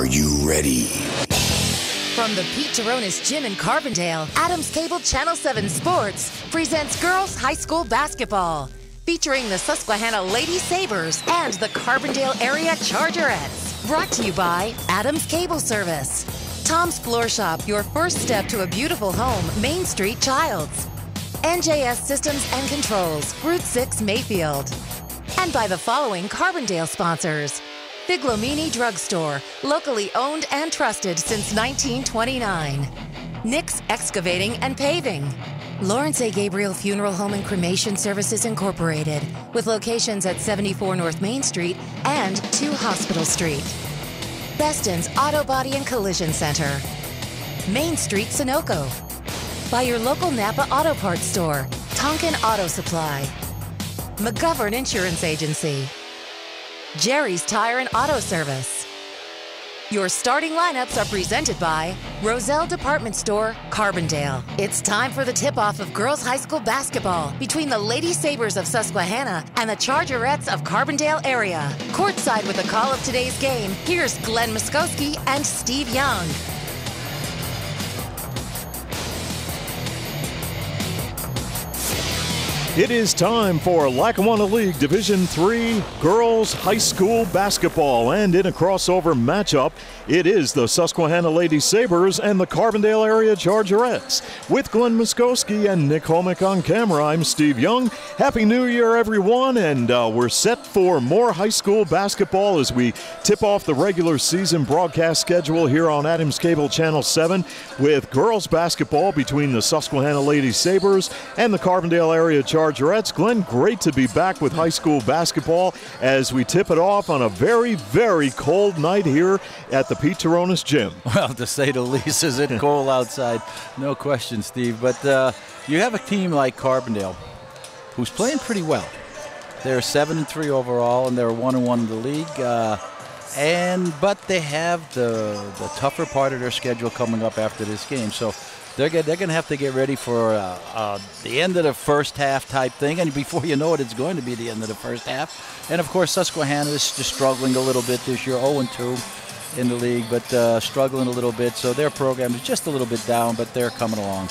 Are you ready? From the Pete Taronis Gym in Carbondale, Adams Cable Channel 7 Sports presents girls high school basketball, featuring the Susquehanna Lady Sabres and the Carbondale Area Chargerettes. Brought to you by Adams Cable Service, Tom's Floor Shop, your first step to a beautiful home, Main Street, Childs. NJS Systems and Controls, Route 6, Mayfield. And by the following Carbondale sponsors: Figlomini Drugstore, locally owned and trusted since 1929. Nix Excavating and Paving. Lawrence A. Gabriel Funeral Home and Cremation Services Incorporated, with locations at 74 North Main Street and 2 Hospital Street. Beston's Auto Body and Collision Center. Main Street, Sunoco. By your local Napa Auto Parts store, Tonkin Auto Supply. McGovern Insurance Agency. Jerry's Tire and Auto Service. Your starting lineups are presented by Roselle Department Store, Carbondale. It's time for the tip-off of girls high school basketball between the Lady Sabres of Susquehanna and the Chargerettes of Carbondale area. Courtside with the call of today's game, here's Glenn Muskowski and Steve Young. It is time for Lackawanna League Division III Girls High School Basketball. And in a crossover matchup, it is the Susquehanna Lady Sabres and the Carbondale Area Chargerettes. With Glenn Muskowski and Nick Homick on camera, I'm Steve Young. Happy New Year, everyone. And we're set for more high school basketball as we tip off the regular season broadcast schedule here on Adams Cable Channel 7 with girls basketball between the Susquehanna Lady Sabres and the Carbondale Area Chargerettes. Glenn, great to be back with high school basketball as we tip it off on a very, very cold night here at the Pete Taronis Gym. Well, to say the least, is it cold outside? No question, Steve. But you have a team like Carbondale who's playing pretty well. They're 7-3 overall, and they're 1-1 in the league. But they have the tougher part of their schedule coming up after this game. So they're going to have to get ready for the end of the first half type thing. And before you know it, it's going to be the end of the first half. And, of course, Susquehanna is just struggling a little bit this year, 0-2 in the league, but struggling a little bit. So their program is just a little bit down, but they're coming along.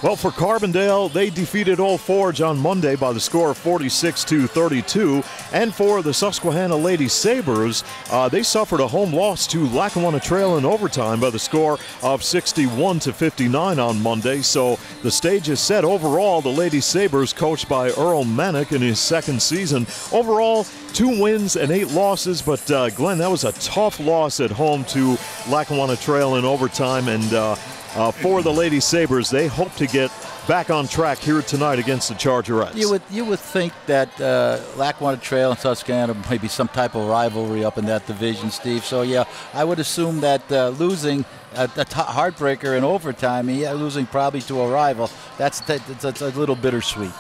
Well, for Carbondale, they defeated Old Forge on Monday by the score of 46-32. And for the Susquehanna Lady Sabres, they suffered a home loss to Lackawanna Trail in overtime by the score of 61-59 on Monday. So the stage is set overall. The Lady Sabres, coached by Earl Manick in his second season. Overall, 2 wins and 8 losses. But, Glenn, that was a tough loss at home to Lackawanna Trail in overtime. And for the Lady Sabres, they hope to get back on track here tonight against the Chargerettes. You would think that Lackawanna Trail and Susquehanna might be some type of rivalry up in that division, Steve. So, yeah, I would assume that losing a heartbreaker in overtime, losing probably to a rival, that's a little bittersweet.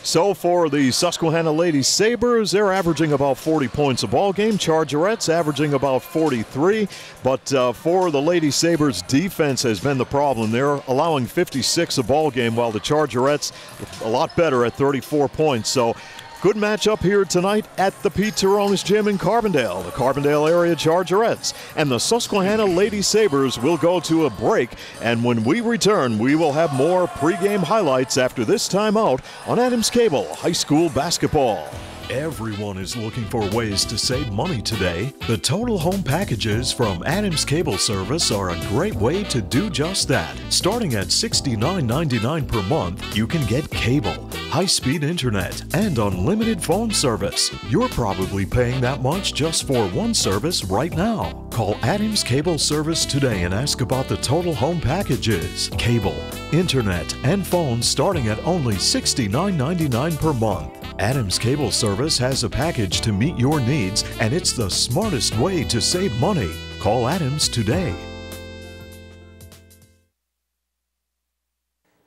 So for the Susquehanna Lady Sabres, they're averaging about 40 points a ball game. Chargerettes averaging about 43. But for the Lady Sabres, defense has been the problem. They're allowing 56 a ball game, while the Chargerettes a lot better at 34 points. So good matchup here tonight at the Pete Taronis Gym in Carbondale. The Carbondale Area Chargerettes and the Susquehanna Lady Sabres will go to a break. And when we return, we will have more pregame highlights after this timeout on Adams Cable High School Basketball. Everyone is looking for ways to save money today. The Total Home Packages from Adams Cable Service are a great way to do just that. Starting at $69.99 per month, you can get cable, high-speed internet, and unlimited phone service. You're probably paying that much just for one service right now. Call Adams Cable Service today and ask about the Total Home Packages. Cable, internet, and phones starting at only $69.99 per month. Adams Cable Service has a package to meet your needs, and it's the smartest way to save money. Call Adams today.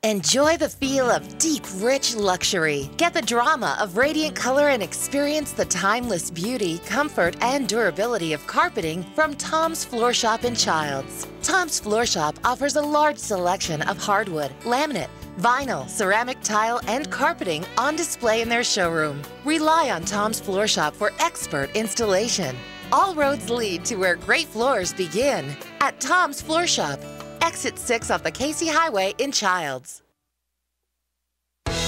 Enjoy the feel of deep, rich luxury. Get the drama of radiant color and experience the timeless beauty, comfort, and durability of carpeting from Tom's Floor Shop in Childs. Tom's Floor Shop offers a large selection of hardwood, laminate, vinyl, ceramic tile, and carpeting on display in their showroom. Rely on Tom's Floor Shop for expert installation. All roads lead to where great floors begin at Tom's Floor Shop, exit 6 off the Casey Highway in Childs.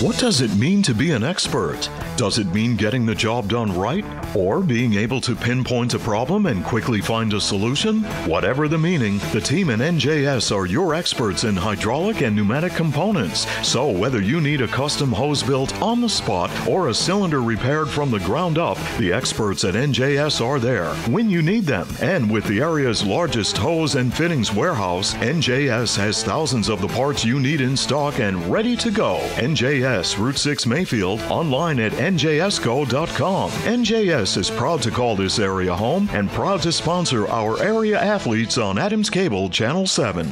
What does it mean to be an expert? Does it mean getting the job done right? Or being able to pinpoint a problem and quickly find a solution? Whatever the meaning, the team in NJS are your experts in hydraulic and pneumatic components. So whether you need a custom hose built on the spot or a cylinder repaired from the ground up, the experts at NJS are there when you need them. And with the area's largest hose and fittings warehouse, NJS has thousands of the parts you need in stock and ready to go. NJS Route 6 Mayfield, online at njsco.com. NJS is proud to call this area home and proud to sponsor our area athletes on Adams Cable Channel 7.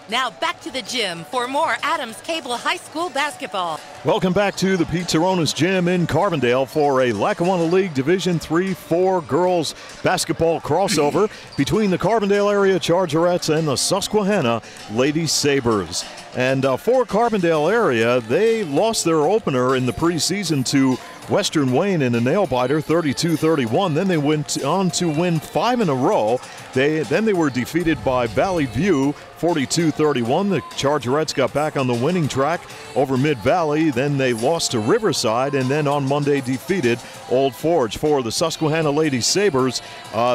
Now back to the gym for more Adams Cable High School basketball. Welcome back to the Pete Taronis Gym in Carbondale for a Lackawanna League Division III-IV girls basketball crossover between the Carbondale area Chargerettes and the Susquehanna Lady Sabres. And for Carbondale area, they lost their opener in the preseason to Western Wayne in a nail-biter, 32-31. Then they went on to win 5 in a row. Then they were defeated by Valley View, 42-31. The Chargerettes got back on the winning track over Mid-Valley. Then they lost to Riverside, and then on Monday defeated Old Forge. For the Susquehanna Lady Sabres,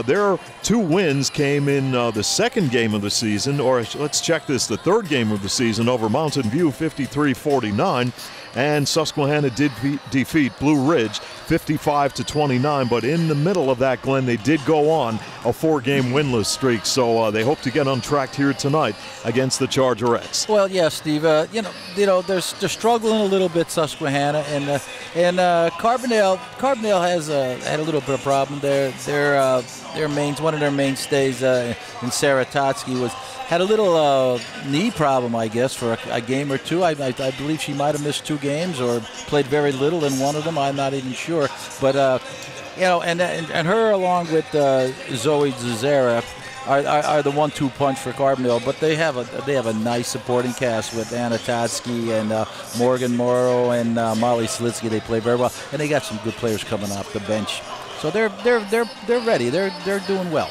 their 2 wins came in the second game of the season, or let's check this, the third game of the season over Mountain View, 53-49. And Susquehanna did defeat Blue Ridge 55-29, but in the middle of that, Glenn, they did go on a 4-game winless streak, so they hope to get on track here tonight against the Chargerettes. Well, yeah, Steve. They're struggling a little bit, Susquehanna, and Carbondale has had a little bit of problem there. One of their mainstays in Sarah Totsky had a little knee problem, I guess, for a game or two. I believe she might have missed 2 games or played very little in one of them. I'm not even sure. But, and her along with Zoe Zazera are the 1-2 punch for Carbondale. But they have a nice supporting cast with Anna Totsky and Morgan Morrow and Molly Slitsky. They play very well. And they got some good players coming off the bench. So they're ready. They're doing well.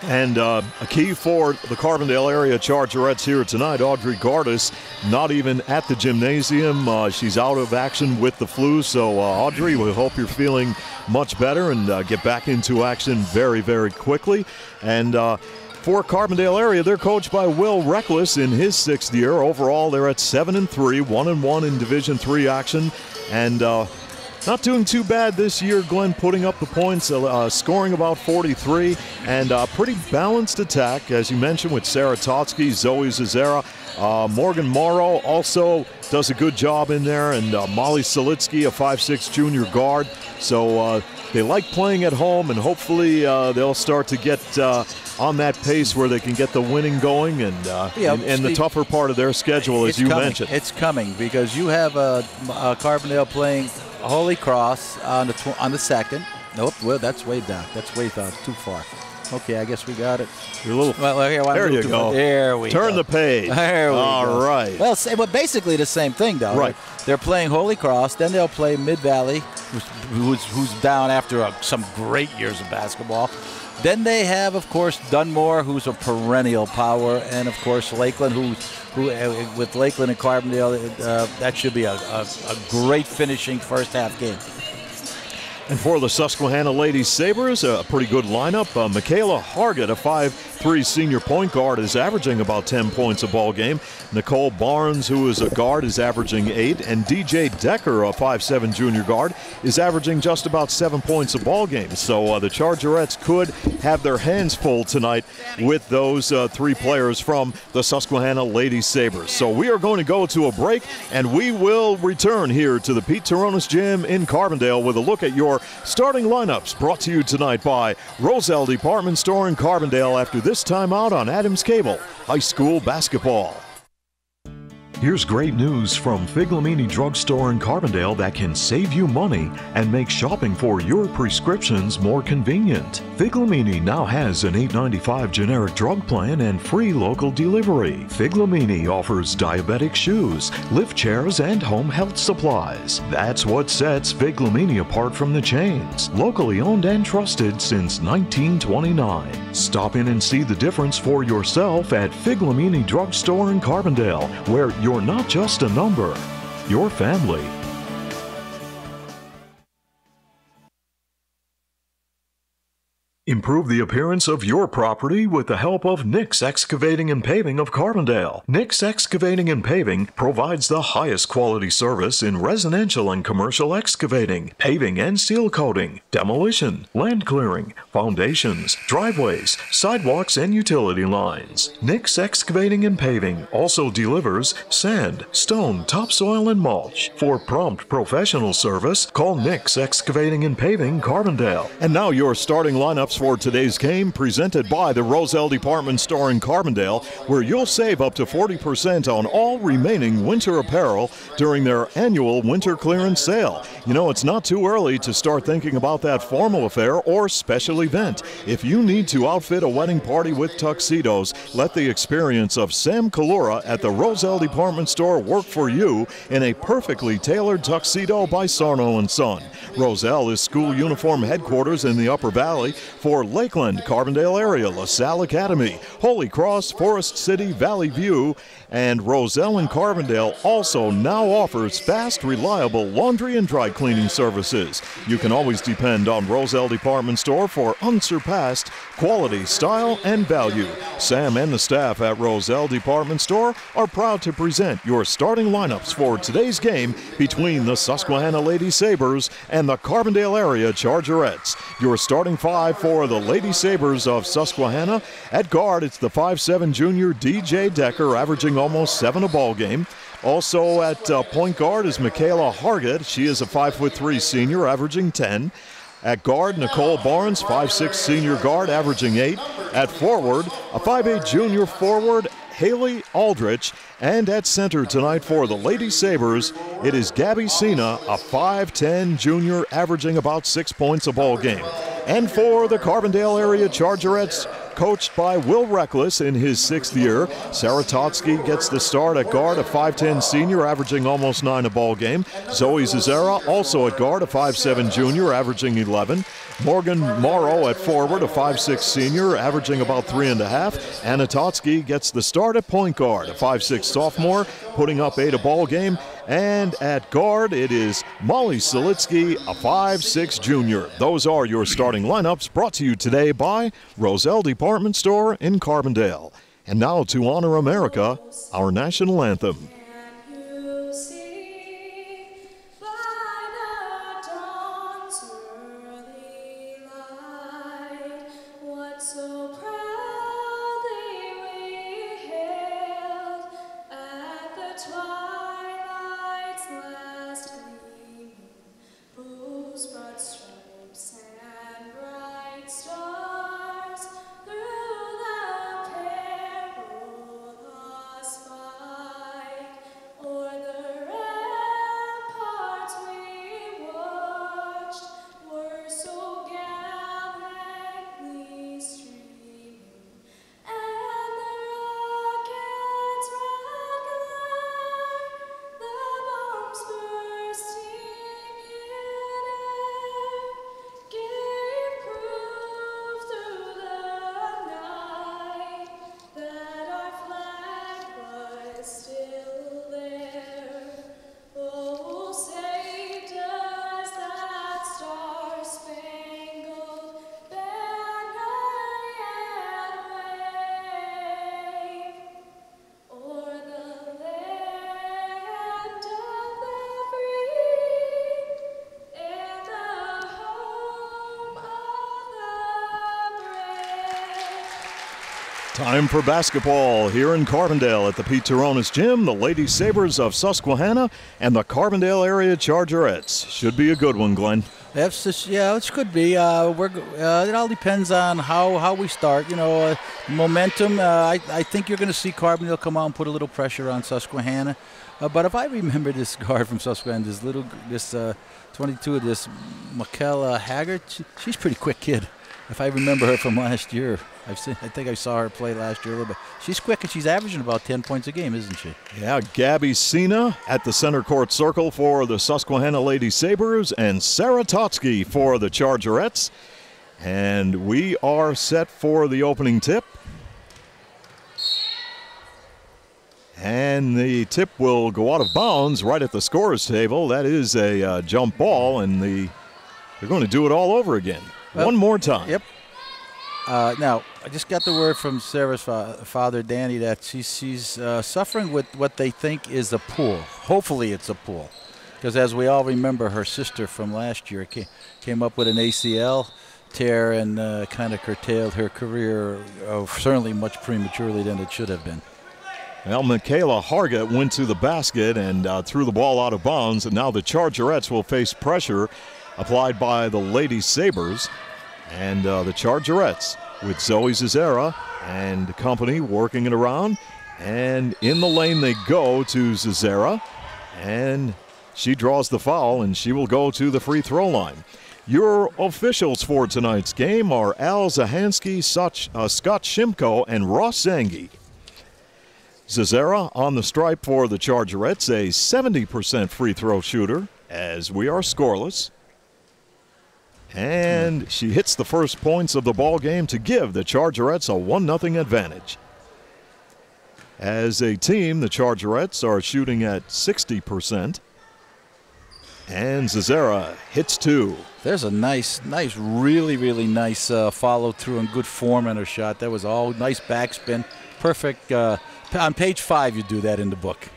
And a key for the Carbondale area Chargerettes here tonight, Audrey Gardis, not even at the gymnasium. She's out of action with the flu. So, Audrey, we hope you're feeling much better and get back into action very, very quickly. And for Carbondale area, they're coached by Will Reckless in his 6th year. Overall, they're at 7-3, 1-1 in Division III action. And not doing too bad this year, Glenn, putting up the points, scoring about 43, and pretty balanced attack, as you mentioned, with Sarah Totsky, Zoe Zazera. Morgan Morrow also does a good job in there, and Molly Solitsky, a 5'6 junior guard. So they like playing at home, and hopefully they'll start to get on that pace where they can get the winning going and the tougher part of their schedule, as you mentioned. It's coming because you have Carbondale playing Holy Cross on the 2nd. Nope, well, that's way down. That's way down, too far. Okay, I guess we got it. There you go. There we go. Turn the page. There we go. All right. Well, basically the same thing, though. Right. They're playing Holy Cross, then they'll play Mid-Valley, who's down after some great years of basketball. Then they have, of course, Dunmore, who's a perennial power, and, of course, Lakeland, who with Lakeland and Carbondale, that should be a great finishing first-half game. And for the Susquehanna Lady Sabres, a pretty good lineup. Michaela Hargett, a 5'3 senior point guard, is averaging about 10 points a ball game. Nicole Barnes, who is a guard, is averaging 8. And DJ Decker, a 5'7 junior guard, is averaging just about 7 points a ball game. So the Chargerettes could have their hands full tonight with those 3 players from the Susquehanna Lady Sabres. So we are going to go to a break, and we will return here to the Pete Taronis Gym in Carbondale with a look at your starting lineups, brought to you tonight by Roselle Department Store in Carbondale after this timeout on Adams Cable High School Basketball. Here's great news from Figlamini Drugstore in Carbondale that can save you money and make shopping for your prescriptions more convenient. Figlamini now has an $8.95 generic drug plan and free local delivery. Figlamini offers diabetic shoes, lift chairs, and home health supplies. That's what sets Figlamini apart from the chains. Locally owned and trusted since 1929. Stop in and see the difference for yourself at Figlamini Drugstore in Carbondale, where you're not just a number, you're family. Improve the appearance of your property with the help of Nick's Excavating and Paving of Carbondale. Nick's Excavating and Paving provides the highest quality service in residential and commercial excavating, paving and seal coating, demolition, land clearing, foundations, driveways, sidewalks, and utility lines. Nick's Excavating and Paving also delivers sand, stone, topsoil, and mulch. For prompt professional service, call Nick's Excavating and Paving Carbondale. And now your starting lineups for today's game, presented by the Roselle Department Store in Carbondale, where you'll save up to 40% on all remaining winter apparel during their annual winter clearance sale. You know, it's not too early to start thinking about that formal affair or special event. If you need to outfit a wedding party with tuxedos, let the experience of Sam Kalura at the Roselle Department Store work for you in a perfectly tailored tuxedo by Sarno & Son. Roselle is school uniform headquarters in the Upper Valley for Lakeland, Carbondale area, LaSalle Academy, Holy Cross, Forest City, Valley View, and Roselle and Carbondale also now offers fast, reliable laundry and dry cleaning services. You can always depend on Roselle Department Store for unsurpassed quality, style, and value. Sam and the staff at Roselle Department Store are proud to present your starting lineups for today's game between the Susquehanna Lady Sabres and the Carbondale area Chargerettes. Your starting five for the Lady Sabres of Susquehanna. At guard, it's the 5'7" junior DJ Decker, averaging almost 7 a ball game. Also at point guard is Michaela Hargett. She is a 5'3" senior, averaging 10. At guard, Nicole Barnes, 5'6" senior guard, averaging 8. At forward, a 5'8" junior forward, Haley Aldrich. And at center tonight for the Lady Sabres, it is Gabby Sina, a 5'10" junior, averaging about 6 points a ball game. And for the Carbondale area Chargerettes, coached by Will Reckless in his 6th year, Sarah Totsky gets the start at guard, a 5'10" senior, averaging almost 9 a ball game. Zoe Zazera also at guard, a 5'7" junior, averaging 11. Morgan Morrow at forward, a 5'6" senior, averaging about 3.5. Anna Totsky gets the start at point guard, a 5'6" sophomore, putting up 8 a ball game. And at guard, it is Molly Selitsky, a 5'6" junior. Those are your starting lineups, brought to you today by Roselle Department Store in Carbondale. And now to honor America, our national anthem. Time for basketball here in Carbondale at the Pete Turonis Gym. The Lady Sabres of Susquehanna and the Carbondale area Chargerettes. Should be a good one, Glenn. Yeah, it could be. It all depends on how we start. Momentum. I think you're going to see Carbondale come out and put a little pressure on Susquehanna. But if I remember this guard from Susquehanna, this 22 of this Michaela Haggard, she's a pretty quick kid. If I remember her from last year, I think I saw her play last year a little bit. She's quick, and she's averaging about 10 points a game, isn't she? Yeah, Gabby Sina at the center court circle for the Susquehanna Lady Sabres, and Sarah Totsky for the Chargerettes. And we are set for the opening tip. And the tip will go out of bounds right at the scorer's table. That is a jump ball, and they're going to do it all over again. One more time. Yep. Now, I just got the word from Sarah's father, Danny, that she's suffering with what they think is a pull. Hopefully it's a pull. Because as we all remember, her sister from last year came up with an ACL tear and kind of curtailed her career certainly much prematurely than it should have been. Well, Michaela Hargett went to the basket and threw the ball out of bounds, and now the Chargerettes will face pressure applied by the Lady Sabres. And the Chargerettes with Zoe Zazera and company working it around. And in the lane they go to Zazera. And she draws the foul, and she will go to the free throw line. Your officials for tonight's game are Al Zahansky, Scott Shimko, and Ross Zangi. Zazera on the stripe for the Chargerettes, a 70% free throw shooter, as we are scoreless. And she hits the first points of the ball game to give the Chargerettes a 1-0 advantage. As a team, the Chargerettes are shooting at 60%. And Zazera hits two. There's a nice, really nice follow through and good form on her shot. That was all nice backspin. Perfect. On page 5, you do that in the book.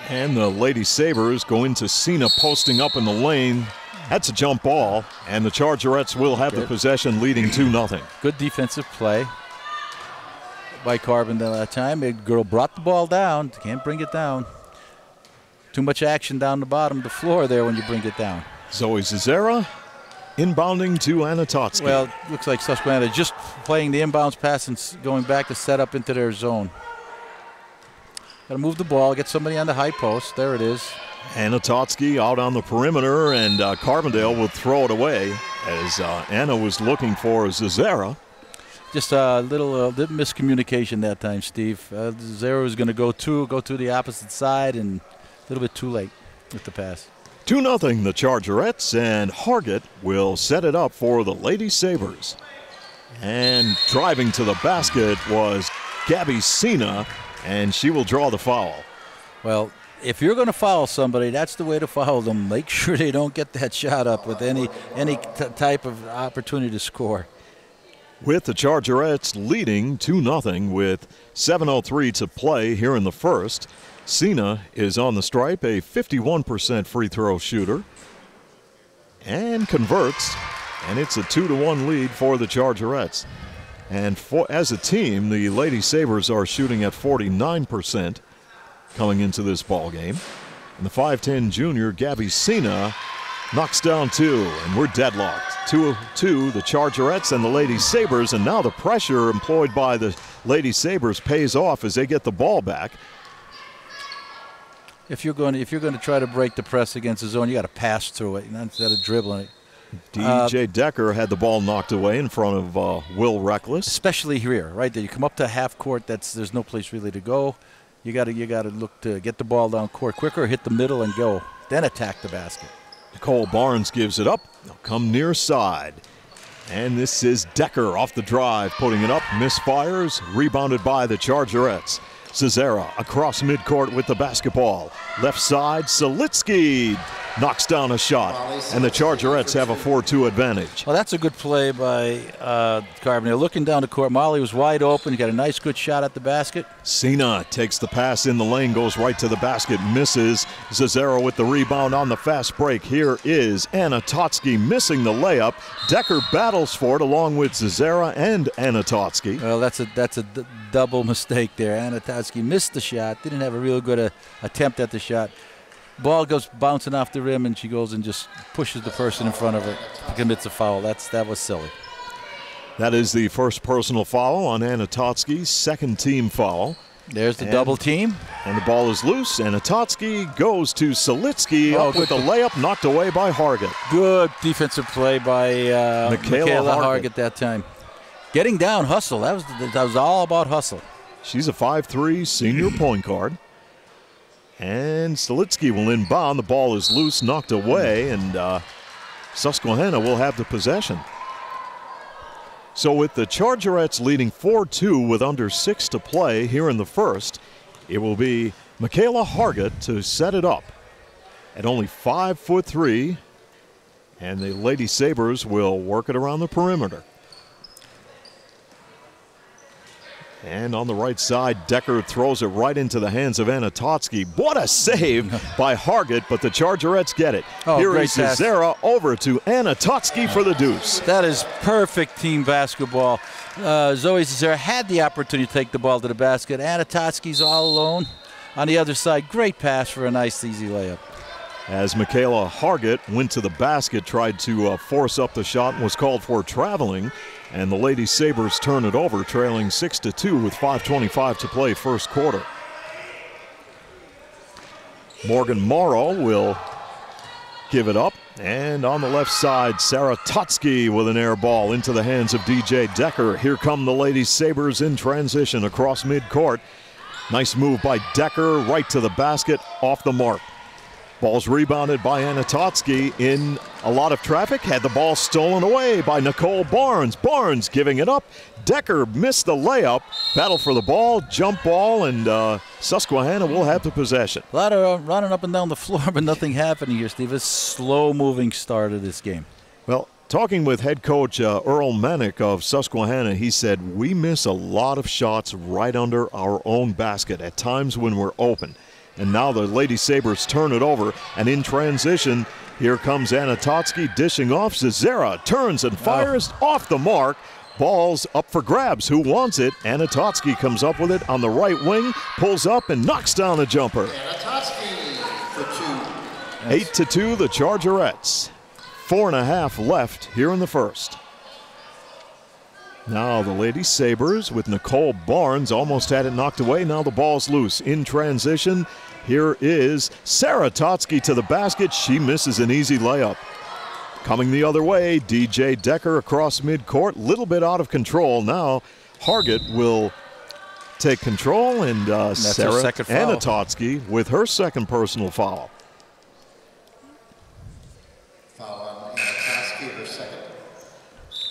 And the Lady Sabres go into Sina posting up in the lane. That's a jump ball, and the Chargerettes will have the possession, leading 2-0. Good defensive play by Carbondale that time. The girl brought the ball down. Can't bring it down. Too much action down the bottom of the floor there when you bring it down. Zoe Zazera inbounding to Anna Totsky. Well, looks like Susquehanna just playing the inbounds pass and going back to set up into their zone. Got to move the ball, get somebody on the high post. There it is. Anna Totsky out on the perimeter, and Carbondale will throw it away as Anna was looking for Zazera. Just a little miscommunication that time, Steve. Zazera was going to go to the opposite side, and a little bit too late with the pass. 2-0 the Chargerettes, and Hargett will set it up for the Lady Sabres. And driving to the basket was Gabby Sina, and she will draw the foul. Well, if you're going to foul somebody, that's the way to foul them. Make sure they don't get that shot up with any type of opportunity to score. With the Chargerettes leading 2-0 with 7:03 to play here in the first. Sina is on the stripe, a 51% free throw shooter, and converts, and it's a 2-1 lead for the Chargerettes. And as a team, the Lady Sabres are shooting at 49% coming into this ball game. And the 5'10 junior Gabby Sina knocks down two, and we're deadlocked. 2-2 the Chargerettes and the Lady Sabres, and now the pressure employed by the Lady Sabres pays off as they get the ball back. If you're going to try to break the press against the zone, you got to pass through it instead of dribbling it. DJ Decker had the ball knocked away in front of Will Reckless. Especially here, right there. You come up to half court. There's no place really to go. You got to look to get the ball down court quicker, hit the middle and go. Then attack the basket. Nicole Barnes gives it up. They'll come near side. And this is Decker off the drive, putting it up, misfires, rebounded by the Chargerettes. Zazera across midcourt with the basketball. Left side, Selitsky knocks down a shot, and the Chargerettes have a 4-2 advantage. Well, that's a good play by Carbondale. Looking down the court, Molly was wide open. Got a nice, good shot at the basket. Sina takes the pass in the lane, goes right to the basket, misses. Zazera with the rebound on the fast break. Here is Anna Totsky missing the layup. Decker battles for it along with Zazera and Anna Totsky. Well, that's a double mistake there. Anna Totsky missed the shot. Didn't have a real good attempt at the shot. Ball goes bouncing off the rim, and she goes and just pushes the person in front of her, commits a foul. That was silly. That is the first personal foul on Anna Totsky's second team foul. There's the double team. And the ball is loose, and Totsky goes to Solitsky up with the layup knocked away by Hargett. Good defensive play by Michaela Hargett that time. Getting down, hustle. That was all about hustle. She's a 5'3" senior point guard. And Solitsky will inbound. The ball is loose, knocked away, and Susquehanna will have the possession. So with the Chargerettes leading 4-2 with under 6 to play here in the first, it will be Michaela Hargett to set it up at only 5'3", and the Lady Sabres will work it around the perimeter. And on the right side, Decker throws it right into the hands of Anna Totsky. What a save by Hargett, but the Chargerettes get it. Here is Zera over to Anna Totsky for the deuce. That is perfect team basketball. Zoe Zera had the opportunity to take the ball to the basket. Anna Totsky's all alone on the other side. Great pass for a nice, easy layup. As Michaela Hargett went to the basket, tried to force up the shot and was called for traveling. And the Lady Sabres turn it over, trailing 6-2 with 5:25 to play first quarter. Morgan Morrow will give it up. And on the left side, Sarah Totsky with an air ball into the hands of DJ Decker. Here come the Lady Sabres in transition across midcourt. Nice move by Decker, right to the basket, off the mark. Ball's rebounded by Anna Totsky in a lot of traffic. Had the ball stolen away by Nicole Barnes. Barnes giving it up. Decker missed the layup. Battle for the ball, jump ball, and Susquehanna will have the possession. A lot of running up and down the floor, but nothing happening here, Steve. A slow-moving start of this game. Well, talking with head coach Earl Manick of Susquehanna, he said, we miss a lot of shots right under our own basket at times when we're open. And now the Lady Sabres turn it over, and in transition, here comes Anna Totsky dishing off. Zera turns and fires off the mark. Ball's up for grabs. Who wants it? Anna Totsky comes up with it on the right wing, pulls up and knocks down a jumper. Anna Totsky for 2. 8-2, the Chargerettes. 4.5 left here in the first. Now the Lady Sabres with Nicole Barnes almost had it knocked away. Now the ball's loose. In transition, here is Sarah Totsky to the basket. She misses an easy layup. Coming the other way, DJ Decker across midcourt. Little bit out of control. Now Hargett will take control, and Sarah Anna Totsky with her second personal foul.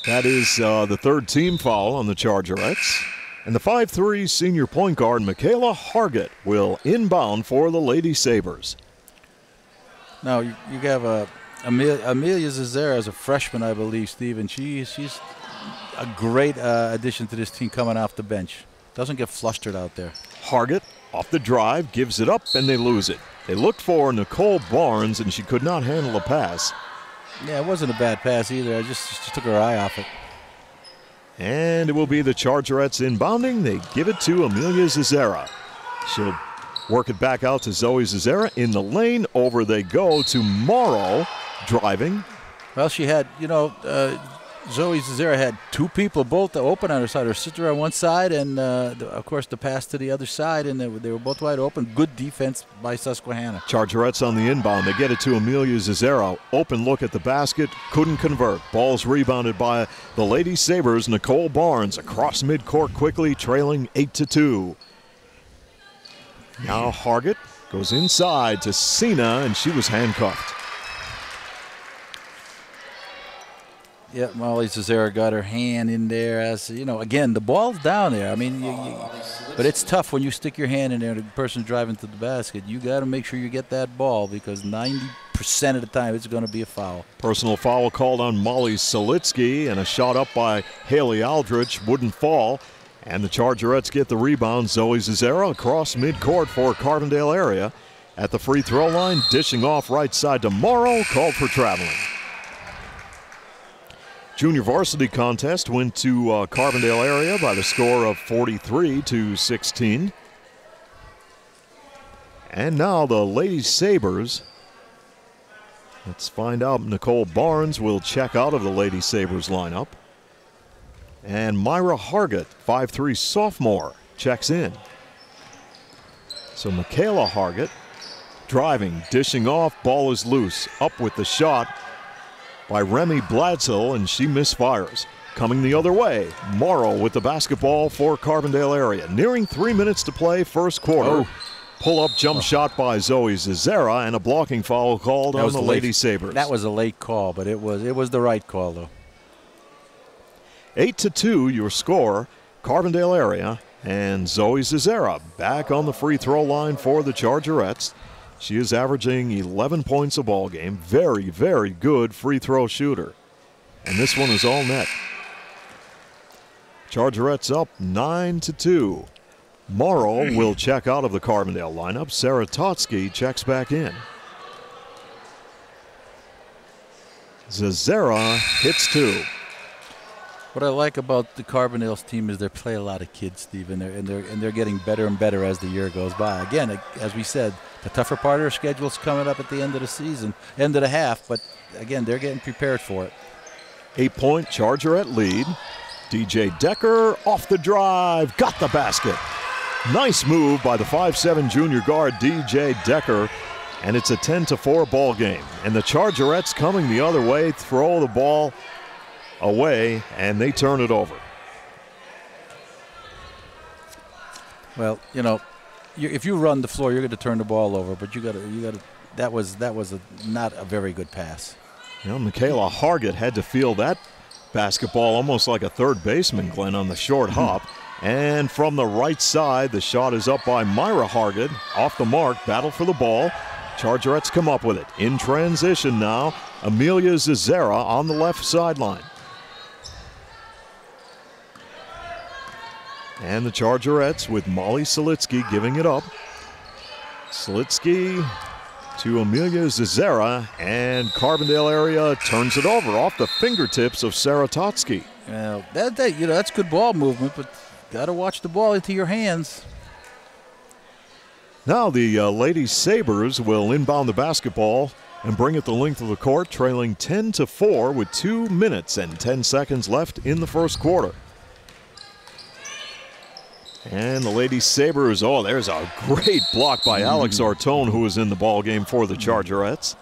That is the third team foul on the Chargerettes. And the 5'3" senior point guard, Michaela Hargett, will inbound for the Lady Sabres. Now, you have Amelia Zazera as a freshman, I believe, Steve, and she's a great addition to this team coming off the bench. Doesn't get flustered out there. Hargett off the drive, gives it up, and they lose it. They looked for Nicole Barnes, and she could not handle a pass. Yeah, it wasn't a bad pass either. I just took her eye off it. And it will be the Chargerettes inbounding. They give it to Amelia Zazera. She'll work it back out to Zoe Zazera in the lane. Over they go to Morrow driving. Well, she had, Zoe Zazera had two people both open on her side. Her sister on one side and, of course, the pass to the other side, and they were both wide open. Good defense by Susquehanna. Chargerettes on the inbound. They get it to Amelia Zazera. Open look at the basket. Couldn't convert. Ball's rebounded by the Lady Sabres. Nicole Barnes across midcourt quickly, trailing 8-2. Now Hargett goes inside to Cena, and she was handcuffed. Yeah, Molly Zazera got her hand in there. As again, the ball's down there. I mean, but it's tough when you stick your hand in there and the person's driving to the basket. You got to make sure you get that ball, because 90% of the time it's going to be a foul. Personal foul called on Molly Solitsky, and a shot up by Haley Aldrich wouldn't fall. And the Chargerettes get the rebound. Zoe Zazera across midcourt for Carbondale area. At the free throw line, dishing off right side to Morrow, called for traveling. Junior varsity contest went to Carbondale area by the score of 43-16. And now the Lady Sabres. Let's find out. Nicole Barnes will check out of the Lady Sabres lineup. And Myra Hargett, 5'3" sophomore, checks in. So Michaela Hargett driving, dishing off, ball is loose. Up with the shot by Remy Bladsill, and she misfires. Coming the other way, Morrow with the basketball for Carbondale area. Nearing 3 minutes to play, first quarter. Pull-up jump shot by Zoe Zazera, and a blocking foul called on the Lady Sabres. That was a late call, but it was the right call, though. 8-2 your score, Carbondale area, and Zoe Zazera back on the free throw line for the Chargerettes. She is averaging 11 points a ball game. Very, very good free throw shooter. And this one is all net. Chargerettes up 9-2. Morrow will check out of the Carbondale lineup. Sarah Totsky checks back in. Zazera hits two. What I like about the Carbondale's team is they play a lot of kids, Steve, and they're getting better and better as the year goes by. Again, as we said, the tougher part of their schedule is coming up at the end of the season, end of the half, but again, they're getting prepared for it. 8-point Chargerette lead. DJ Decker off the drive, got the basket. Nice move by the 5'7" junior guard DJ Decker, and it's a 10-4 ball game. And the Chargerettes coming the other way, throw the ball away, and they turn it over. Well, you know, if you run the floor, you're going to turn the ball over, but you got to. That was not a very good pass. You know, Michaela Hargett had to feel that basketball almost like a third baseman, Glenn, on the short hop. And from the right side, the shot is up by Myra Hargett. Off the mark, battle for the ball. Chargerettes come up with it. In transition now, Amelia Zazera on the left sideline. And the Chargerettes with Molly Selitsky giving it up. Selitsky to Amelia Zazera, and Carbondale area turns it over off the fingertips of Sarah Totsky. Well, that's good ball movement, but got to watch the ball into your hands. Now the Lady Sabres will inbound the basketball and bring it the length of the court, trailing 10-4 with 2 minutes and 10 seconds left in the first quarter. And the Lady Sabres, there's a great block by Alex Artone, who is in the ball game for the Chargerettes.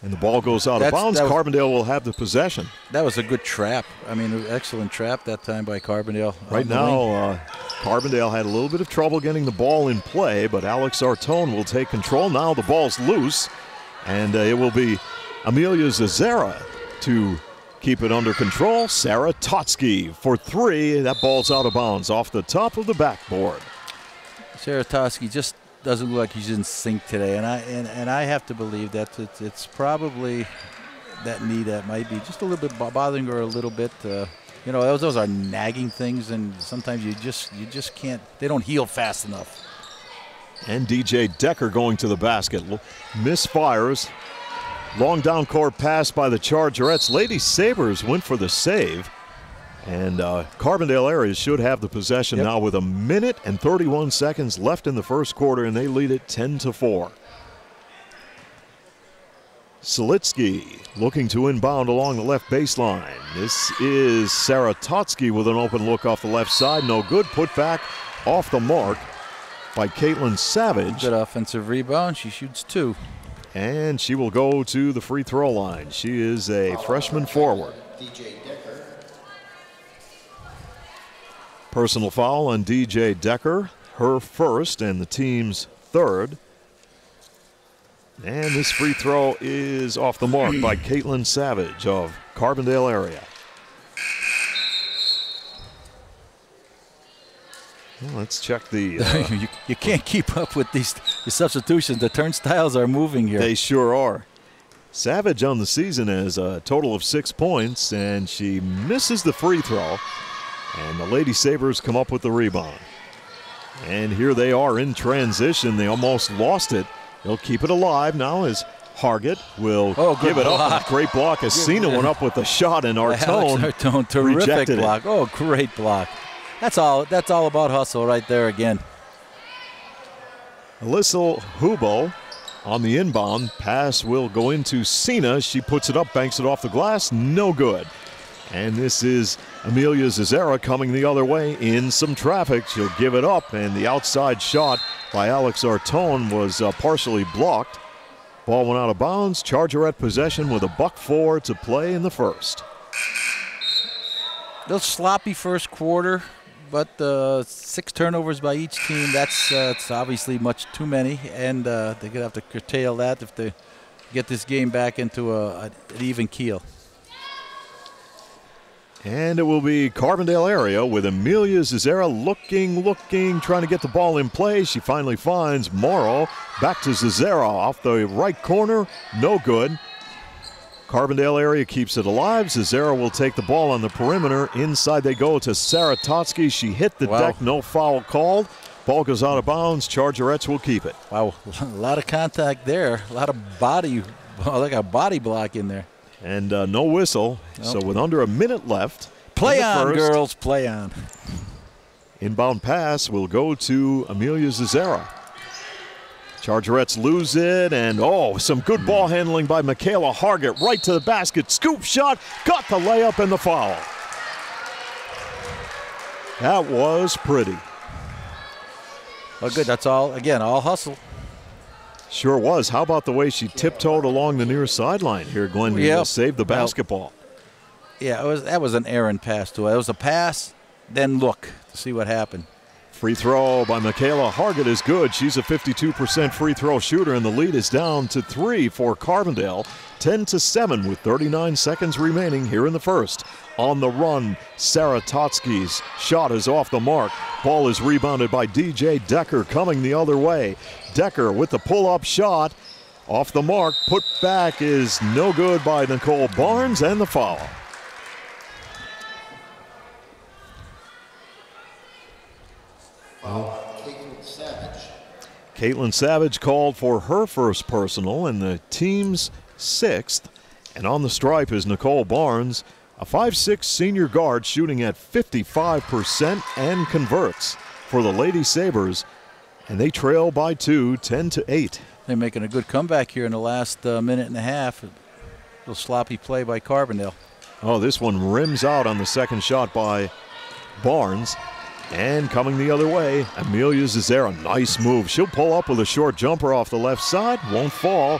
And the ball goes out of bounds. Carbondale will have the possession. That was a good trap. I mean, an excellent trap that time by Carbondale. Right now, Carbondale had a little bit of trouble getting the ball in play, but Alex Artone will take control. Now the ball's loose, and it will be Amelia Zazera to keep it under control. Sarah Totsky for three. That ball's out of bounds off the top of the backboard. Sarah Totsky just doesn't look like he's in sync today, and I have to believe that it's probably that knee that might be just a little bit bothering her a little bit. You know, those are nagging things, and sometimes you just can't. They don't heal fast enough. And DJ Decker going to the basket, misfires. Long down court pass by the Chargerettes. Lady Sabres went for the save. And Carbondale area should have the possession now with 1 minute and 31 seconds left in the first quarter, and they lead it 10-4. Selitsky looking to inbound along the left baseline. This is Sarah Totsky with an open look off the left side. No good. Put back off the mark by Caitlin Savage. Good offensive rebound. She shoots two. And she will go to the free throw line. She is a freshman forward. DJ Decker. Personal foul on DJ Decker, her first and the team's third. And this free throw is off the mark by Caitlin Savage of Carbondale area. Well, let's check the... you can't keep up with these substitutions. The turnstiles are moving here. They sure are. Savage on the season has a total of 6 points, and she misses the free throw. And the Lady Sabres come up with the rebound. And here they are in transition. They almost lost it. They'll keep it alive now as Hargett will give it up. Great block. Asina went up with the shot, and Artone terrific block. Oh, great block. That's all about hustle right there again. Alyssa Hubo on the inbound. Pass will go into Cena. She puts it up, banks it off the glass. No good. And this is Amelia Zazera coming the other way in some traffic. She'll give it up, and the outside shot by Alex Artone was partially blocked. Ball went out of bounds. Chargerette possession with $1:04 to play in the first. A little sloppy first quarter, but 6 turnovers by each team, it's obviously much too many, and they're going to have to curtail that if they get this game back into an even keel. And it will be Carbondale area with Amelia Zazera looking, trying to get the ball in play. She finally finds Morrow. Back to Zazera off the right corner. No good. Carbondale area keeps it alive. Zazera will take the ball on the perimeter. Inside they go to Sarah Totsky. She hit the deck. No foul called. Ball goes out of bounds. Chargerettes will keep it. Wow, a lot of contact there. A lot of body, like a body block in there. And no whistle. Nope. So with under a minute left. Play on, girls. Play on. Inbound pass will go to Amelia Zazera. Chargerettes lose it, and some good ball handling by Michaela Hargett. Right to the basket, scoop shot, got the layup and the foul. That was pretty. Oh, good, that's all hustle. Sure was. How about the way she tiptoed along the near sideline here, Glenn? Yep. Saved the basketball. Yeah, that was an errant pass to her. It was a pass, then look to see what happened. Free throw by Michaela Hargett is good. She's a 52% free throw shooter, and the lead is down to 3 for Carbondale. 10-7 with 39 seconds remaining here in the first. On the run, Sarah Totsky's shot is off the mark. Ball is rebounded by DJ Decker coming the other way. Decker with the pull-up shot. Off the mark, put back is no good by Nicole Barnes, and the foul. Caitlin Savage called for her first personal and the team's 6th. And on the stripe is Nicole Barnes, a 5'6" senior guard shooting at 55% and converts for the Lady Sabres. And they trail by 2, 10-8. They're making a good comeback here in the last minute and a half. A little sloppy play by Carbondale. Oh, this one rims out on the second shot by Barnes. And coming the other way, Amelia Zazera. Nice move. She'll pull up with a short jumper off the left side. Won't fall.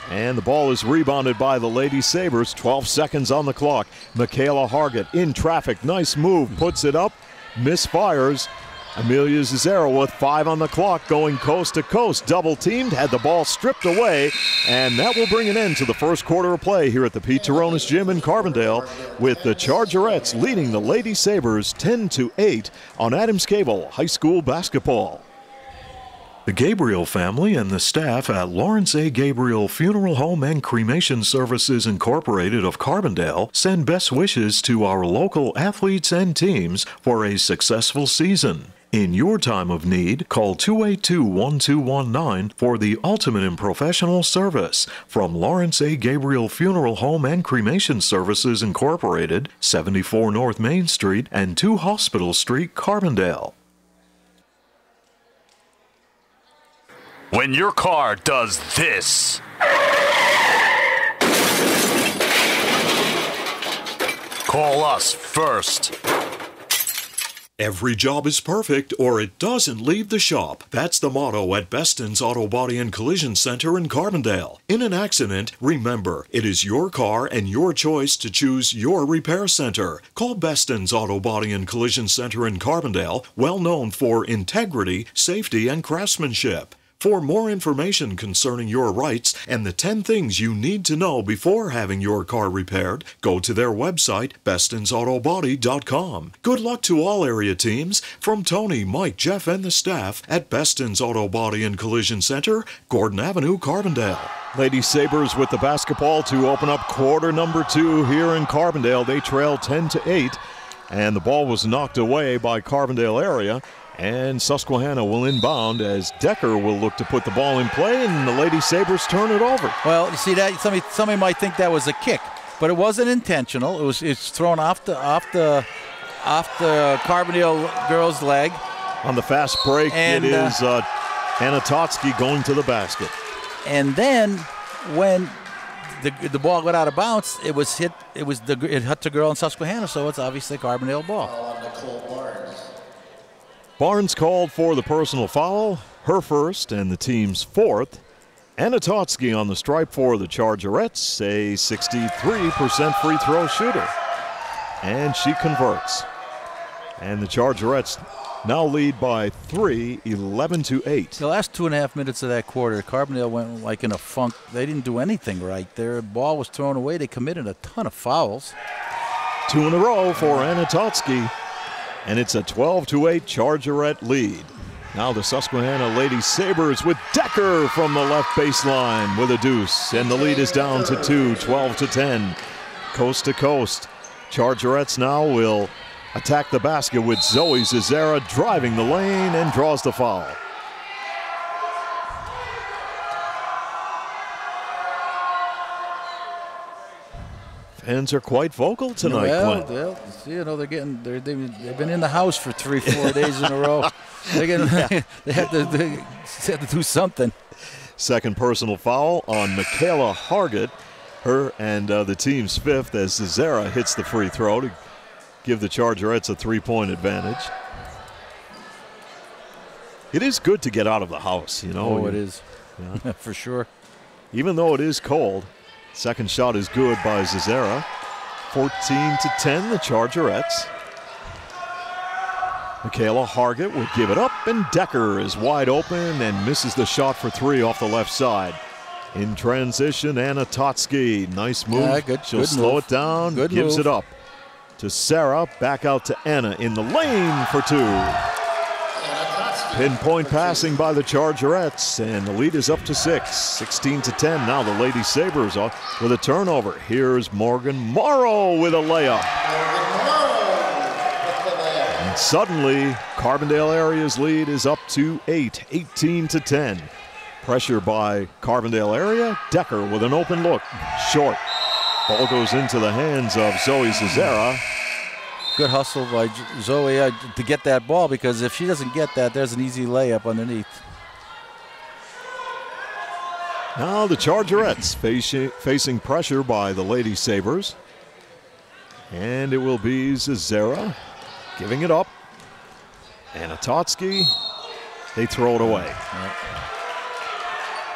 And the ball is rebounded by the Lady Sabres. 12 seconds on the clock. Michaela Hargett in traffic. Nice move. Puts it up. Misfires. Amelia Zazera with 5 on the clock, going coast to coast. Double teamed, had the ball stripped away, and that will bring an end to the first quarter of play here at the Pete Taronis Gym in Carbondale, with the Chargerettes leading the Lady Sabres 10-8 on Adams Cable High School basketball. The Gabriel family and the staff at Lawrence A. Gabriel Funeral Home and Cremation Services Incorporated of Carbondale send best wishes to our local athletes and teams for a successful season. In your time of need, call 282-1219 for the ultimate in professional service from Lawrence A. Gabriel Funeral Home and Cremation Services Incorporated, 74 North Main Street and 2 Hospital Street, Carbondale. When your car does this, call us first. Every job is perfect, or it doesn't leave the shop. That's the motto at Beston's Auto Body and Collision Center in Carbondale. In an accident, remember, it is your car and your choice to choose your repair center. Call Beston's Auto Body and Collision Center in Carbondale, well known for integrity, safety, and craftsmanship. For more information concerning your rights and the 10 things you need to know before having your car repaired, go to their website, bestonsautobody.com. Good luck to all area teams from Tony, Mike, Jeff, and the staff at Beston's Auto Body and Collision Center, Gordon Avenue, Carbondale. Lady Sabres with the basketball to open up quarter number 2 here in Carbondale. They trail 10-8, and the ball was knocked away by Carbondale area. And Susquehanna will inbound as Decker will look to put the ball in play, and the Lady Sabres turn it over. Well, you see that somebody might think that was a kick, but it wasn't intentional. It's thrown off the off the Carbondale girls' leg. On the fast break, And, it is Anna Totsky going to the basket. And then when the ball got out of bounds, it hit the girl in Susquehanna, so it's obviously a Carbondale ball. On Nicole Barnes. Barnes called for the personal foul, her first and the team's fourth. Anna Totsky on the stripe for the Chargerettes, a 63% free throw shooter. And she converts. And the Chargerettes now lead by 3, 11-8. The last 2.5 minutes of that quarter, Carbondale went like in a funk. They didn't do anything right. Their ball was thrown away. They committed a ton of fouls. 2 in a row for Anna Totsky. And it's a 12-8 Chargerette lead. Now the Susquehanna Lady Sabres with Decker from the left baseline with a deuce. And the lead is down to 2, 12-10. Coast to coast. Chargerettes now will attack the basket with Zoe Zazera driving the lane and draws the foul. Fans are quite vocal tonight, Glenn. They've been in the house for 3-4 days in a row. They have to do something. Second personal foul on Michaela Hargett. Her and the team's fifth as Zazera hits the free throw to give the Chargerettes a 3-point advantage. It is good to get out of the house, you know. Oh, it is. Yeah. For sure. Even though it is cold, second shot is good by Zazera. 14-10, the Chargerettes. Michaela Hargett will give it up, and Decker is wide open and misses the shot for 3 off the left side. In transition, Anna Totsky. Nice move. Yeah, She'll slow it down, gives it up to Sarah. Back out to Anna in the lane for 2. Pinpoint passing by the Chargerettes, and the lead is up to 6. 16-10. Now the Lady Sabres with a turnover. Here's Morgan Morrow with a layup. And suddenly, Carbondale area's lead is up to 8. 18-10. Pressure by Carbondale area. Decker with an open look. Short. Ball goes into the hands of Zoe Zazera. Good hustle by Zoe to get that ball, because if she doesn't get that, there's an easy layup underneath. Now the Chargerettes facing pressure by the Lady Sabres. And it will be Zazera giving it up. Anna Totsky. They throw it away. Yep.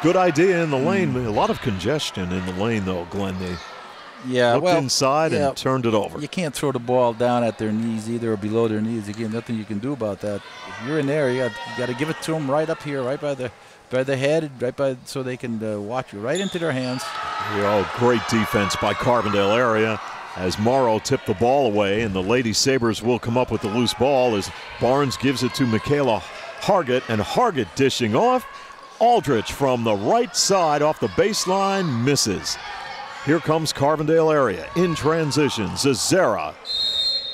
Good idea in the lane. A lot of congestion in the lane, though, Glenn. They looked inside and turned it over. You can't throw the ball down at their knees either, or below their knees. Again, nothing you can do about that. If you're in there, you got to give it to them right up here, right by the head, so they can watch you right into their hands. Great defense by Carbondale area as Morrow tipped the ball away, and the Lady Sabres will come up with the loose ball as Barnes gives it to Michaela Hargett, and Hargett dishing off. Aldrich from the right side off the baseline misses. Here comes Carbondale area in transition. Zazera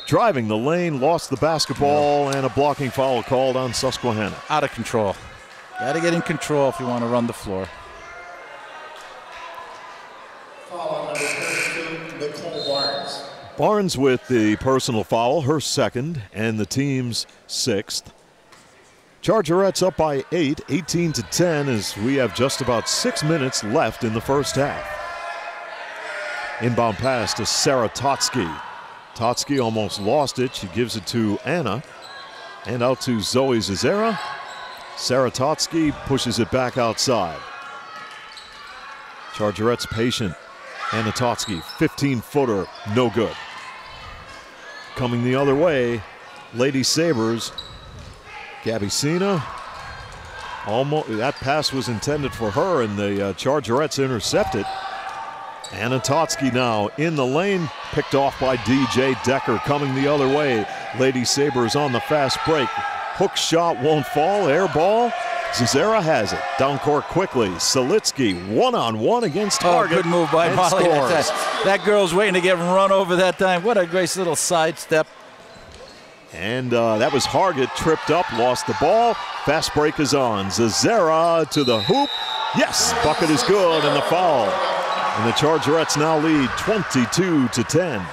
driving the lane, lost the basketball, and a blocking foul called on Susquehanna. Out of control. Got to get in control if you want to run the floor. Foul on number 32, Nicole Barnes. Barnes with the personal foul, her second, and the team's 6th. Chargerettes up by 8, 18-10, as we have just about 6 minutes left in the first half. Inbound pass to Sarah Totsky. Totsky almost lost it. She gives it to Anna. And out to Zoe Zazera. Sarah Totsky pushes it back outside. Chargerettes patient. Anna Totsky, 15-footer, no good. Coming the other way, Lady Sabres. Gabby Sina, that pass was intended for her, and the Chargerettes intercepted. Anna Totsky now in the lane, picked off by DJ Decker, coming the other way. Lady Sabres on the fast break. Hook shot won't fall, air ball. Zazera has it. Down court quickly. Salitsky one-on-one against Hargett. Good move by Molly. Scores. That girl's waiting to get run over that time. What a great little sidestep. And that was Hargett, tripped up, lost the ball. Fast break is on. Zazera to the hoop. Yes, bucket is good, and the foul. And the Chargerettes now lead 22-10.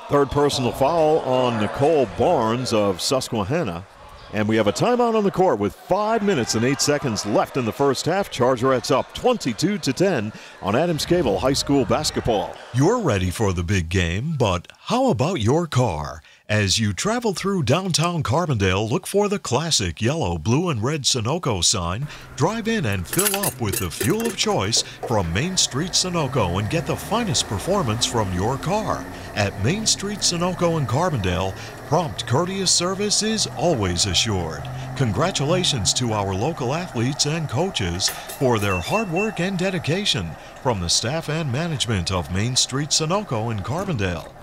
Third personal foul on Nicole Barnes of Susquehanna. And we have a timeout on the court with 5 minutes and 8 seconds left in the first half. Chargerettes up 22-10 on Adams Cable High School basketball. You're ready for the big game, but how about your car? As you travel through downtown Carbondale, look for the classic yellow, blue, and red Sunoco sign. Drive in and fill up with the fuel of choice from Main Street Sunoco and get the finest performance from your car. At Main Street Sunoco in Carbondale, prompt, courteous service is always assured. Congratulations to our local athletes and coaches for their hard work and dedication from the staff and management of Main Street Sunoco in Carbondale.